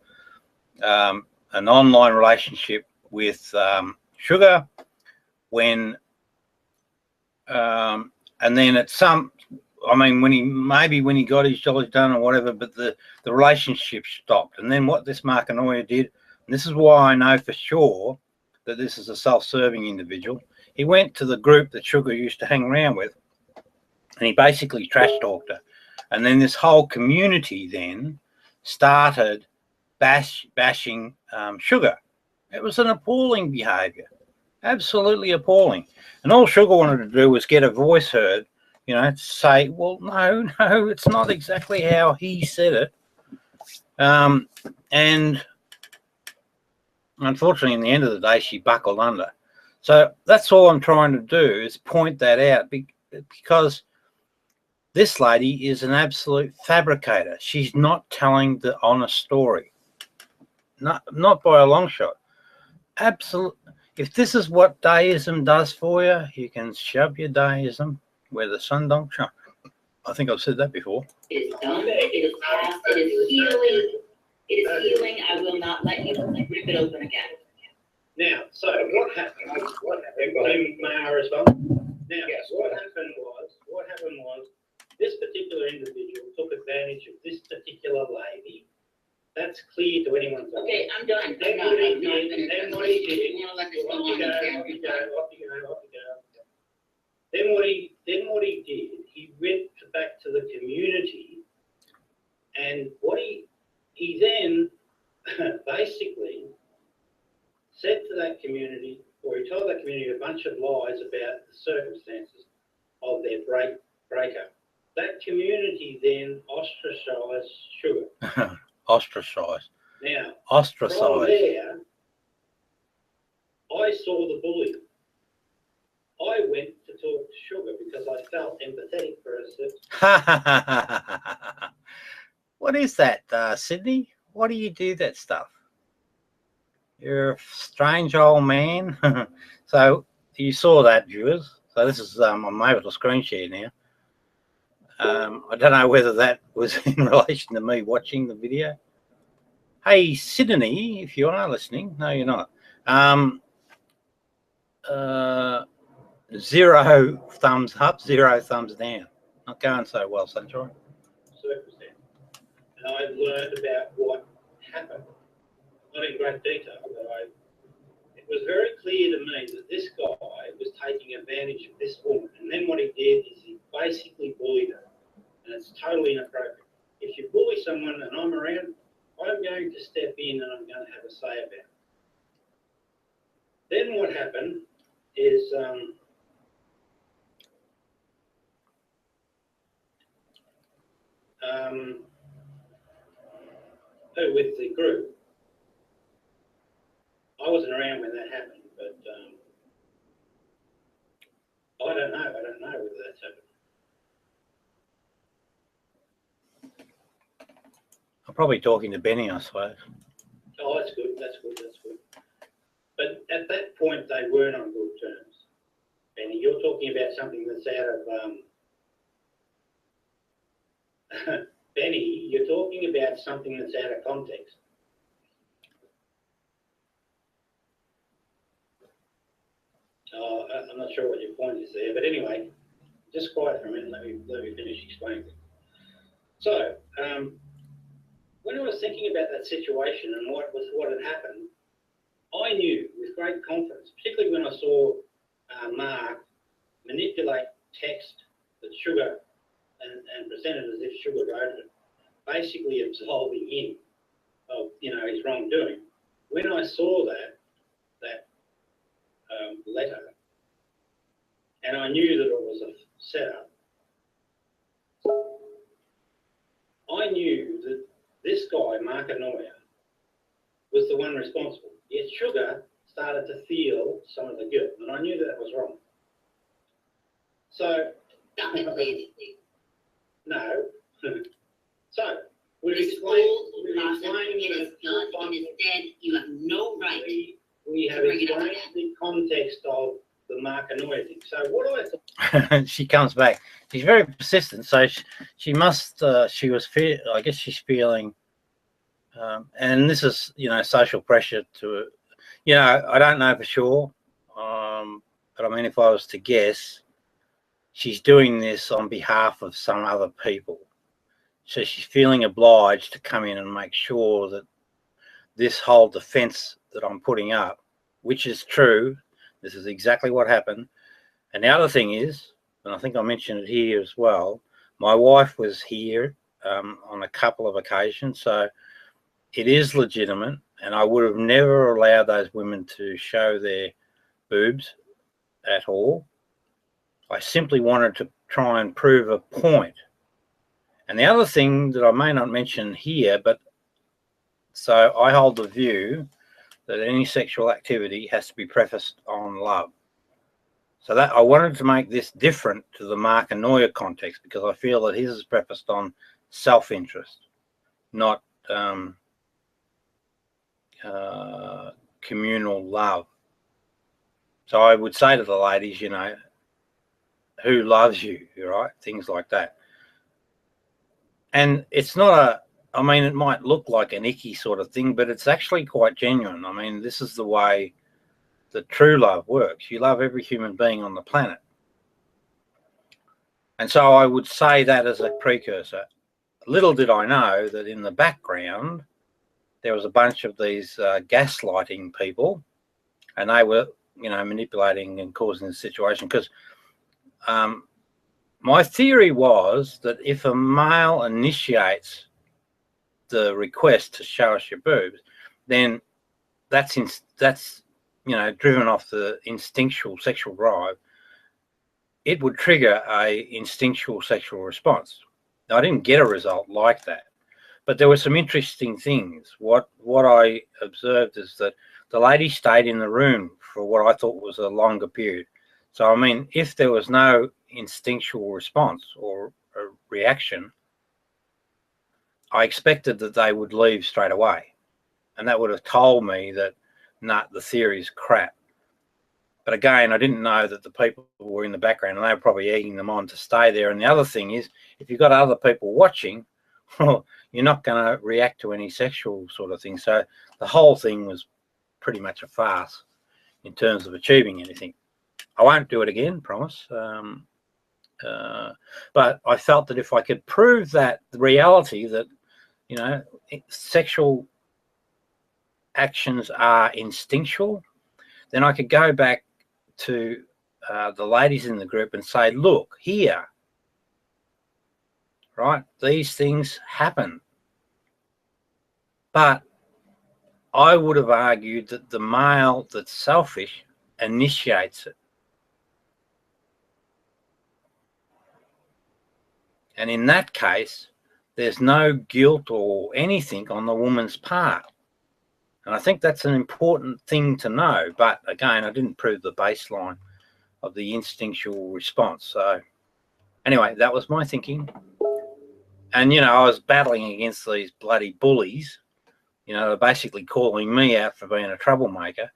of an online relationship with Sugar, when and then at some, I mean, when he got his jollies done or whatever, but the relationship stopped. And then what this Mark Anoia did, and this is why I know for sure that this is a self-serving individual, he went to the group that Sugar used to hang around with, and he basically trash talked her. And then this whole community then started bashing Sugar. It was an appalling behaviour, absolutely appalling. And all Sugar wanted to do was get her voice heard you know, say, well, no, it's not exactly how he said it. And unfortunately, in the end of the day, she buckled under. So that's all I'm trying to do is point that out, because this lady is an absolute fabricator. She's not telling the honest story. Not by a long shot. Absolutely. If this is what deism does for you, you can shove your deism where the sun don't shine. I think I've said that before. It is done. It is past. It is healing. It is healing. I will not let you rip it open again. Now, so what happened? May I respond? Now, Yes. what happened was this particular individual took advantage of this particular lady. That's clear to anyone's eye. Okay, I'm done. Then I'm what he not did, finished. then what he did, You wanna let this go off you on go, and off you go, off you go, off you go. Then what he did, he went back to the community, and what he then basically said to that community, or he told that community a bunch of lies about the circumstances of their breakup. That community then ostracized Sugar. Ostracized. Now, from Ostracized. there, I saw the bully. I went to talk to Sugar because I felt empathetic for her. What is that, Sydney? Why do you do that stuff? You're a strange old man. So you saw that, viewers. So this is I'm able to screen share now. I don't know whether that was in relation to me watching the video. Hey, Sydney, if you are listening, no, you're not. 0 thumbs up, 0 thumbs down. Not going so well, Sunshine. Circumstance. And I learned about what happened. Not in great detail, but it was very clear to me that this guy was taking advantage of this woman. And then what he did is he basically bullied her. And it's totally inappropriate. If you bully someone and I'm around, I'm going to step in and I'm going to have a say about it. Then what happened is with the group, I wasn't around when that happened, but I don't know whether that's happened. I'm probably talking to Benny, I suppose. Oh, that's good. But at that point, they weren't on good terms. And you're talking about something that's out of Benny, you're talking about something that's out of context. I'm not sure what your point is there, but anyway, just quiet for a minute. Let me finish explaining. So, when I was thinking about that situation and what had happened, I knew with great confidence, particularly when I saw Mark manipulate text that Sugar and present it as if Sugar wrote it, basically absolving him of his wrongdoing. When I saw that letter, and I knew that it was a setup, I knew that this guy, Mark Anoia, was the one responsible. Yet Sugar started to feel some of the guilt, and I knew that was wrong. So, no. So, we've explained It is done. It is dead. You have no right. We have explained the context of the Mark Anoia thing. So, what I thought. She comes back. She's very persistent, so she must. She was I guess she's feeling. And this is, social pressure to, I don't know for sure. But I mean, if I was to guess, she's doing this on behalf of some other people. So she's feeling obliged to come in and make sure that this whole defense that I'm putting up, which is true, this is exactly what happened. And the other thing is, and I think I mentioned it here as well, my wife was here on a couple of occasions. So it is legitimate, and I would have never allowed those women to show their boobs at all. I simply wanted to try and prove a point. And the other thing that I may not mention here, but so I hold the view that any sexual activity has to be prefaced on love. So that I wanted to make this different to the Mark and Neuer context, because I feel that his is prefaced on self-interest, not communal love. So I would say to the ladies, you know, who loves you, right? Things like that. And it's not a, I mean, it might look like an icky sort of thing, but it's actually quite genuine. I mean, this is the way that true love works. You love every human being on the planet. And so I would say that as a precursor. Little did I know that in the background, there was a bunch of these gaslighting people, and they were, you know, manipulating and causing the situation. Because my theory was that if a male initiates the request to show us your boobs, then that's you know, driven off the instinctual sexual drive. It would trigger a instinctual sexual response. Now, I didn't get a result like that, but there were some interesting things. What I observed is that the lady stayed in the room for what I thought was a longer period. So, I mean, if there was no instinctual response or a reaction, I expected that they would leave straight away. And that would have told me that, nah, the theory's crap. But again, I didn't know that the people were in the background and they were probably egging them on to stay there. And the other thing is, if you've got other people watching, well, you're not going to react to any sexual sort of thing. So the whole thing was pretty much a farce in terms of achieving anything. I won't do it again, promise. But I felt that if I could prove that the reality that, you know, sexual actions are instinctual, then I could go back to the ladies in the group and say, look, here, right, these things happen. But I would have argued that the male that's selfish initiates it. And in that case, there's no guilt or anything on the woman's part. And I think that's an important thing to know. But again, I didn't prove the baseline of the instinctual response. So anyway, that was my thinking. And, you know, I was battling against these bloody bullies, you know, basically calling me out for being a troublemaker,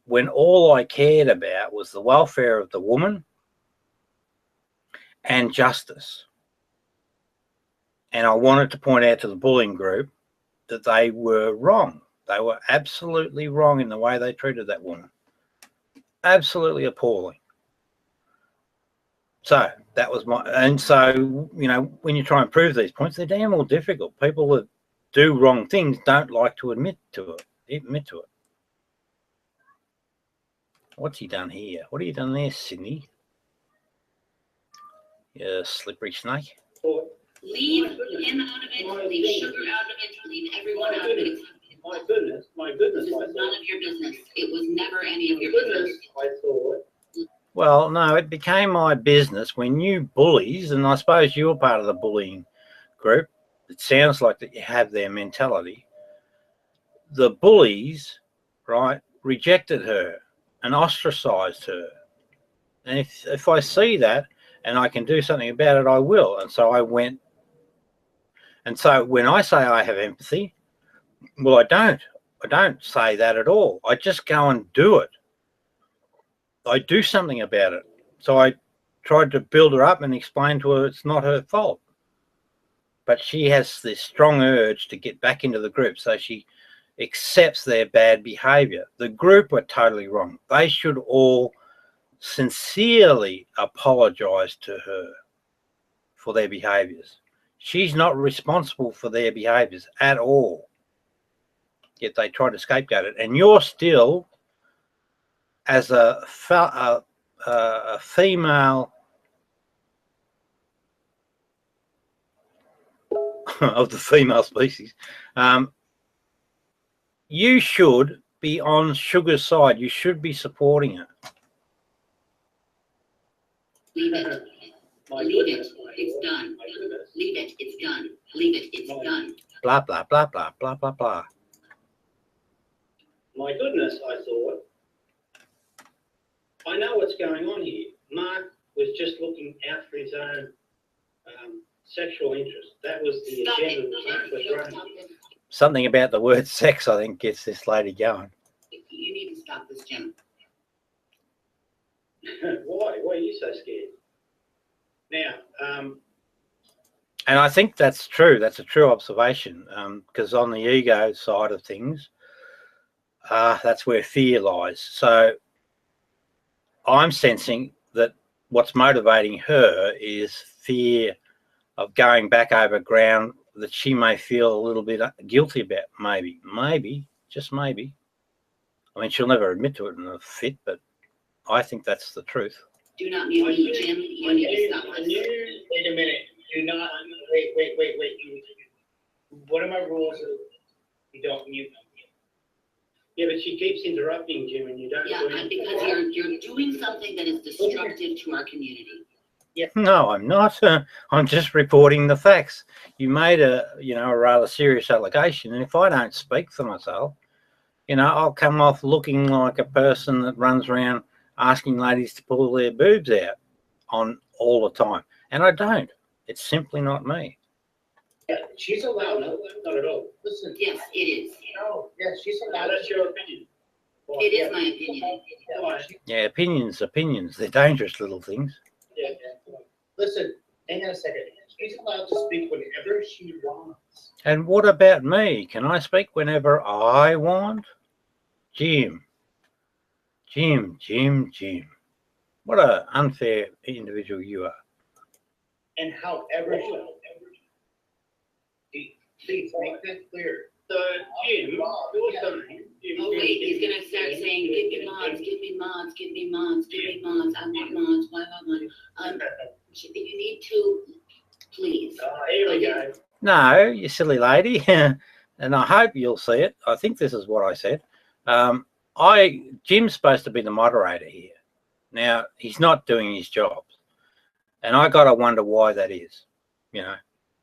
when all I cared about was the welfare of the woman and justice. And I wanted to point out to the bullying group that they were wrong. They were absolutely wrong in the way they treated that woman. Absolutely appalling. So that was my, and so, you know, when you try and prove these points, they're damn well difficult. People that do wrong things don't like to admit to it. What's he done here? What have you done there, Sydney? You slippery snake. Leave him out of it, leave sugar out of it, leave everyone out of it. My goodness. This was none of your business. It was never any of your business. I thought. Well, no, it became my business when you bullies, and I suppose you're part of the bullying group. It sounds like that you have their mentality. The bullies, right, rejected her and ostracized her. And if I see that and I can do something about it, I will. And so I went. And so when I say I have empathy, well, I don't say that at all. I just go and do it. I do something about it. So I tried to build her up and explain to her it's not her fault. But she has this strong urge to get back into the group, so she accepts their bad behavior. The group were totally wrong. They should all sincerely apologize to her for their behaviors. She's not responsible for their behaviors at all. Yet they try to scapegoat it. And you're still, as a female of the female species, you should be on Sugar's side. You should be supporting her. Leave it. My Leave goodness, it. my It's Lord, done. My goodness. Leave it. It's done. Leave it. It's done. Blah, blah, blah, blah, blah, blah, blah. My goodness, I thought. I know what's going on here. Mark was just looking out for his own sexual interest. That was the Stop agenda it. that Mark was running. Something about the word sex, I think, gets this lady going. You need to stop this, Jim. Why? Why are you so scared? Now, And I think that's true. That's a true observation. Because on the ego side of things, that's where fear lies. So I'm sensing that what's motivating her is fear of going back over ground that she may feel a little bit guilty about. Maybe, just maybe. I mean, she'll never admit to it in a fit, but I think that's the truth. Do not mute me, Jim. You need to stop this. Wait a minute. Do not. Wait. What are my rules? You don't mute me. yeah, but she keeps interrupting Jim, and you don't. Yeah, do and anything. because you're doing something that is destructive to our community. No, I'm not. I'm just reporting the facts. You made a rather serious allegation, and if I don't speak for myself, I'll come off looking like a person that runs around asking ladies to pull their boobs out on all the time, and I don't. It's simply not me. Yeah, she's allowed. No, not at all. Listen. Yes, it is. No. Yeah, she's Now, allowed. that's your opinion. Why? It is my opinion. Why? Yeah, opinions. They're dangerous little things. Yeah. Listen. Hang on a second. She's allowed to speak whenever she wants. And what about me? Can I speak whenever I want? Jim. What an unfair individual you are. And however she wants. Please make that clear. So, Jim, you're saying. Oh wait, he's gonna start saying, give me mods, give me mods, give me mods, give me mods, I want mods, why want you need to, please. Here we go. No, you silly lady. And I hope you'll see it. I think this is what I said. Jim's supposed to be the moderator here. Now, he's not doing his job. And I got to wonder why that is.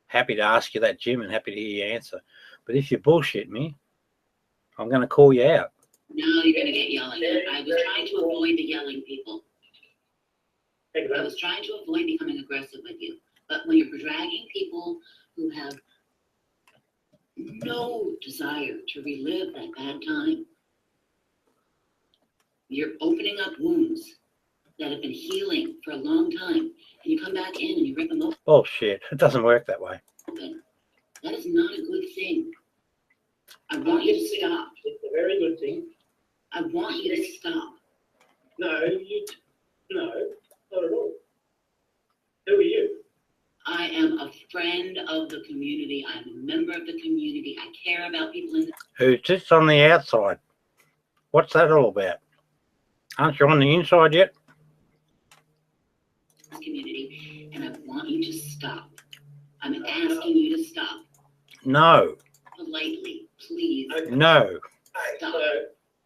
Happy to ask you that, Jim, and happy to hear your answer. But if you bullshit me, I'm going to call you out. No, you're gonna get yelled at. I was trying to avoid the yelling people. I was trying to avoid becoming aggressive with you. But when you're dragging people who have no desire to relive that bad time, you're opening up wounds that have been healing for a long time, and you come back in and you rip them open. Bullshit. It doesn't work that way. That is not a good thing. I want you to stop. It's a very good thing. I want you to stop. No, not at all. Who are you? I am a friend of the community. I'm a member of the community. I care about people in Who sits on the outside? What's that all about? Aren't you on the inside yet? this community, and I want you to stop. I'm asking you to stop. No. Politely, please. No. Stop.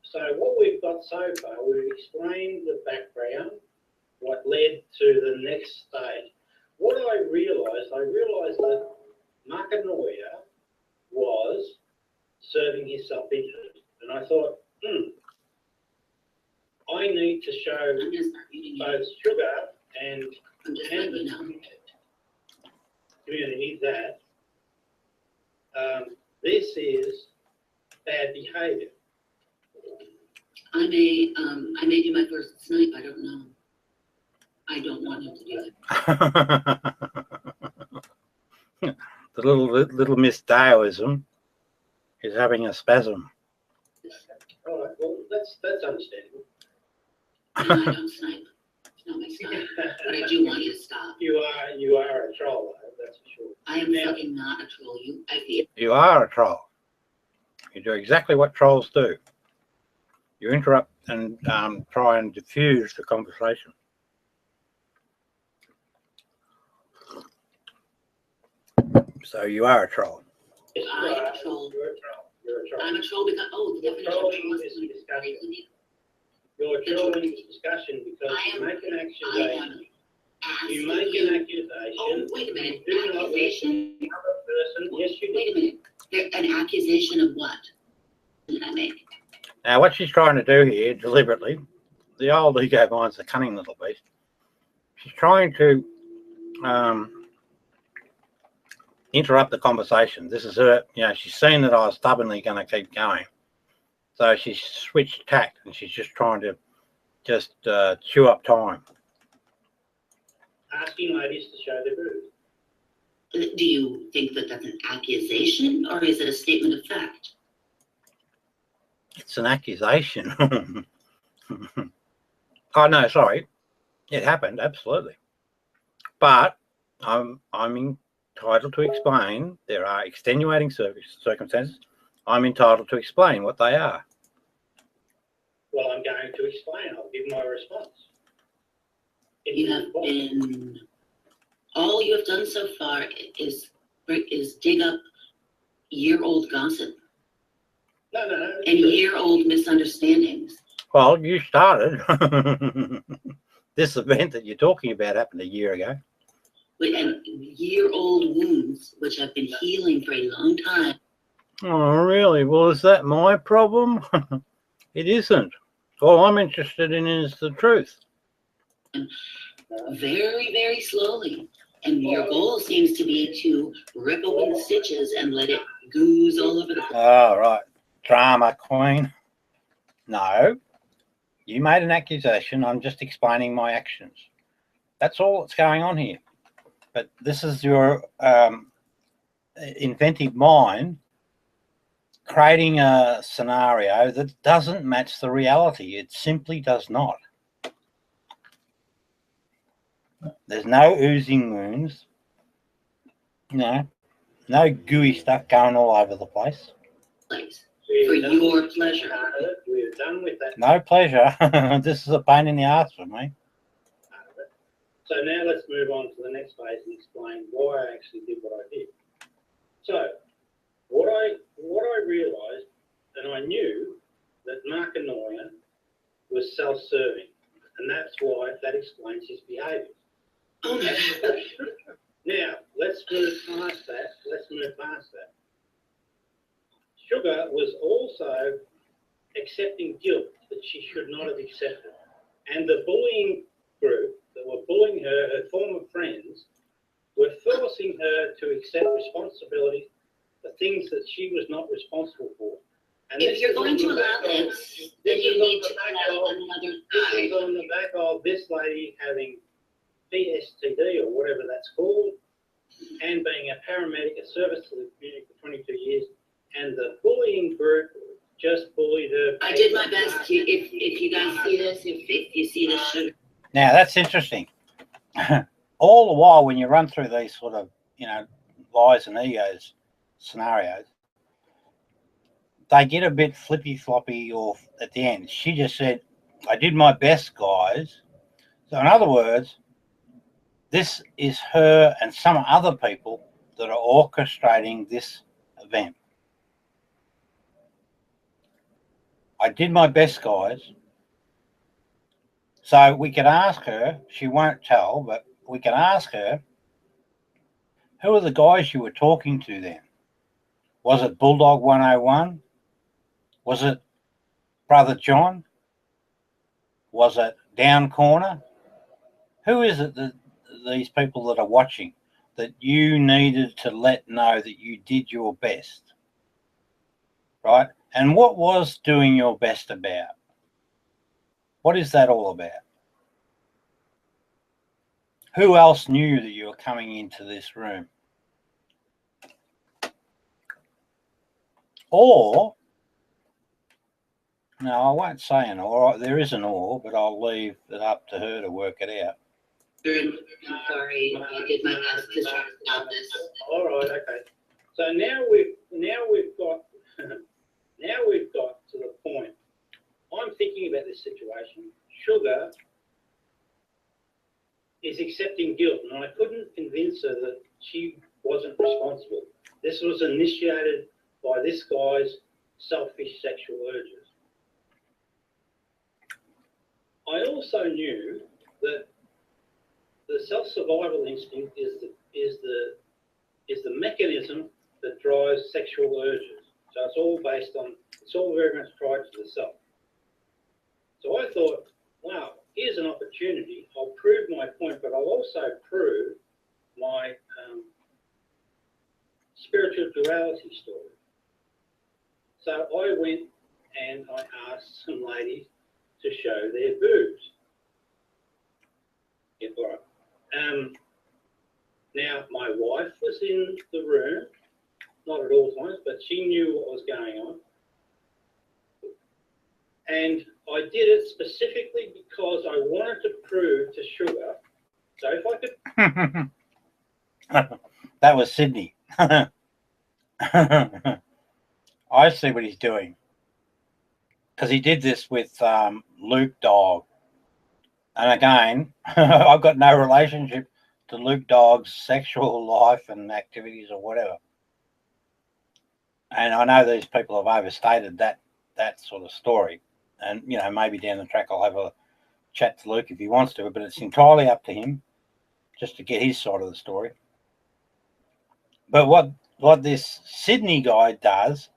So what we've got so far, we've explained the background, what led to the next stage. What I realised that Markanoia was serving his self-interest. And I thought, I need to show I'm gonna start muting you. both Sugar and I'm just letting you know. community that this is bad behaviour. I may do my first snipe. I don't know. I don't want him to do it. The little Miss Daoism is having a spasm. All right, well, that's understandable. No, I don't snipe. It's not my style. But I do want you to stop. You are a troll, though, that's for sure. I am fucking not a troll. I feel You are a troll. You do exactly what trolls do. You interrupt and try and diffuse the conversation. So you are a troll. Yes, I am a troll. You're a troll. You're a troll. I'm a troll because the definition of Trolling troll is is discussion. You're trolling this discussion because I you am- make an I am accusation. asked You make you. an accusation. Oh, wait a minute. You do not Accusation? the other person. Yes, you Wait a minute. An accusation of what did I make? Now, what she's trying to do here, deliberately, the old ego mind's a cunning little beast. She's trying to interrupt the conversation. This is her, she's seen that I was stubbornly going to keep going. So she's switched tact and she's just trying to chew up time. Asking ladies to show their boobs. Do you think that that's an accusation or is it a statement of fact? It's an accusation. Oh, no, sorry. It happened, absolutely. But I'm entitled to explain. There are extenuating circumstances. I'm entitled to explain what they are. Well, I'm going to explain. I'll give my response. You have been, all you have done so far is dig up year-old gossip No. and year-old misunderstandings. Well, you started. This event that you're talking about happened a year ago. And year-old wounds, which have been healing for a long time. Oh, really? Well, is that my problem? It isn't. All I'm interested in is the truth. Very, very slowly. And your goal seems to be to rip open the stitches and let it ooze all over the place. Oh, right. Drama queen. No. You made an accusation. I'm just explaining my actions. That's all that's going on here. But this is your inventive mind creating a scenario that doesn't match the reality. It simply does not. There's no oozing wounds. No gooey stuff going all over the place. For your pleasure. We're done with that. No pleasure. This is a pain in the ass for me. So now let's move on to the next phase and explain why I actually did what I did. So what I realised, and I knew that Mark Annoyer was self-serving, and that's why that explains his behaviour. Now let's move past that. Sugar was also accepting guilt that she should not have accepted, and the bullying group that were bullying her former friends, were forcing her to accept responsibility for things that she was not responsible for. And If you're going to allow this, then you need to allow another This guy. is on the back of this lady having PSTD or whatever that's called, and being a paramedic, a service to the community for 22 years, and the bullying group just bullied her. I did my best. If you guys see this, if you see this, sugar. Now, that's interesting. All the while, when you run through these sort of, lies and egos scenarios, they get a bit flippy-floppy or at the end. She just said, I did my best, guys. So in other words, this is her and some other people that are orchestrating this event. I did my best, guys. So we could ask her, she won't tell, but we can ask her, who are the guys you were talking to then? Was it Bulldog 101? Was it Brother John? Was it Down Corner? Who is it that these people that are watching that you needed to let know that you did your best? Right? And what was doing your best about? What is that all about? Who else knew that you were coming into this room? Or, no, I won't say an or. There is an or, but I'll leave it up to her to work it out. I'm sorry, I did my best to stop this. All right, okay. So now we've got to the point. I'm thinking about this situation. Sugar is accepting guilt, and I couldn't convince her that she wasn't responsible. This was initiated by this guy's selfish sexual urges. I also knew that the self-survival instinct is the mechanism that drives sexual urges. So it's all very much tied to the self. So I thought, wow, here's an opportunity. I'll prove my point, but I'll also prove my spiritual duality story. So I went and I asked some ladies to show their boobs. Yeah, all right. Now, my wife was in the room, not at all times, but she knew what was going on. And I did it specifically because I wanted to prove to Sugar. So if I could... That was Sydney. I see what he's doing. Because he did this with Luke Dog. And again, I've got no relationship to Luke Dog's sexual life and activities or whatever. And I know these people have overstated that sort of story. And, you know, maybe down the track I'll have a chat to Luke if he wants to, but it's entirely up to him just to get his side of the story. But what this Sydney guy does,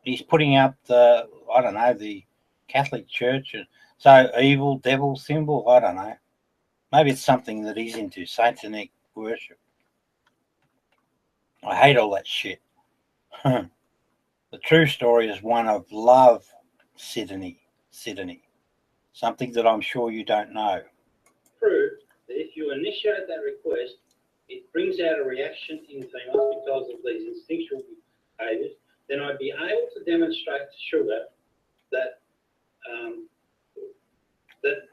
he's putting up the, I don't know, the Catholic Church. So evil, devil symbol, I don't know. Maybe it's something that he's into, satanic worship. I hate all that shit. The true story is one of love, Sssidney. Something that I'm sure you don't know. Prove that if you initiate that request, it brings out a reaction in females because of these instinctual behaviours, then I'd be able to demonstrate to Sugar that that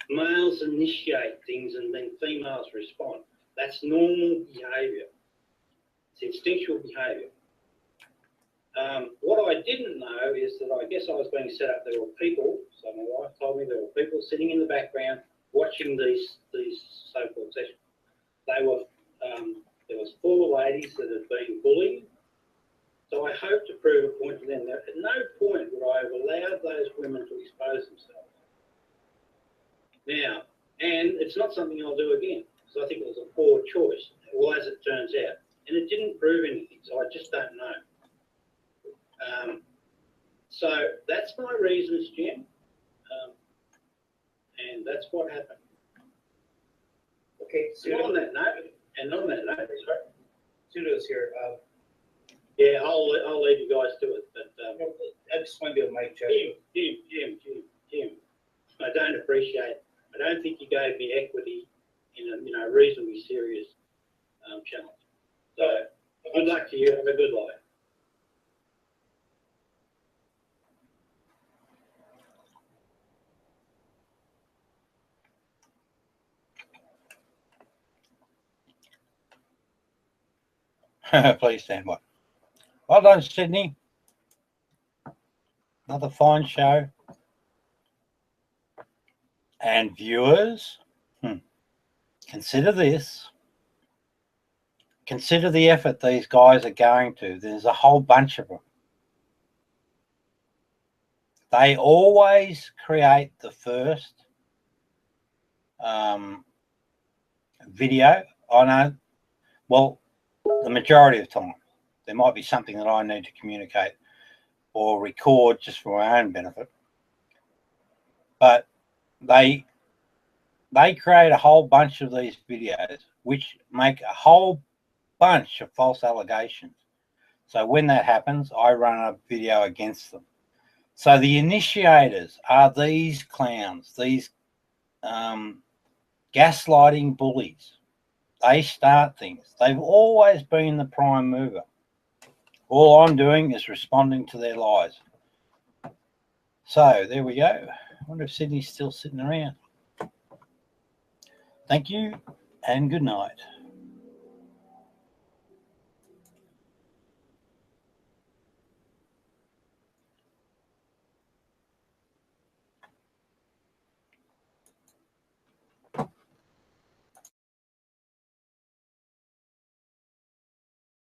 males initiate things and then females respond. That's normal behaviour. It's instinctual behaviour. What I didn't know is that I guess I was being set up. There were people, so my wife told me there were people sitting in the background watching these so-called sessions. They were, there was 4 ladies that had been bullied. So I hope to prove a point to them that at no point would I have allowed those women to expose themselves. Now, and it's not something I'll do again, because I think it was a poor choice, well, as it turns out. And it didn't prove anything, so I just don't know. So that's my reasons, Jim. And that's what happened. Okay, And on that note, sorry. Pseudo's here. Yeah, I'll leave you guys to it. But I just want to do a mic check. Jim. I don't think you gave me equity in a reasonably serious challenge. So good luck to you. Have a good life. Please stand by. Well done, Sydney. Another fine show. And viewers, consider this. Consider the effort these guys are going to. There's a whole bunch of them. They always create the first video. I know, well, the majority of time. There might be something that I need to communicate or record just for my own benefit. But they create a whole bunch of these videos which make a whole bunch of false allegations. So when that happens, I run a video against them. So the initiators are these clowns, these gaslighting bullies. They start things. They've always been the prime mover. All I'm doing is responding to their lies. So there we go. I wonder if Sydney's still sitting around. Thank you and good night.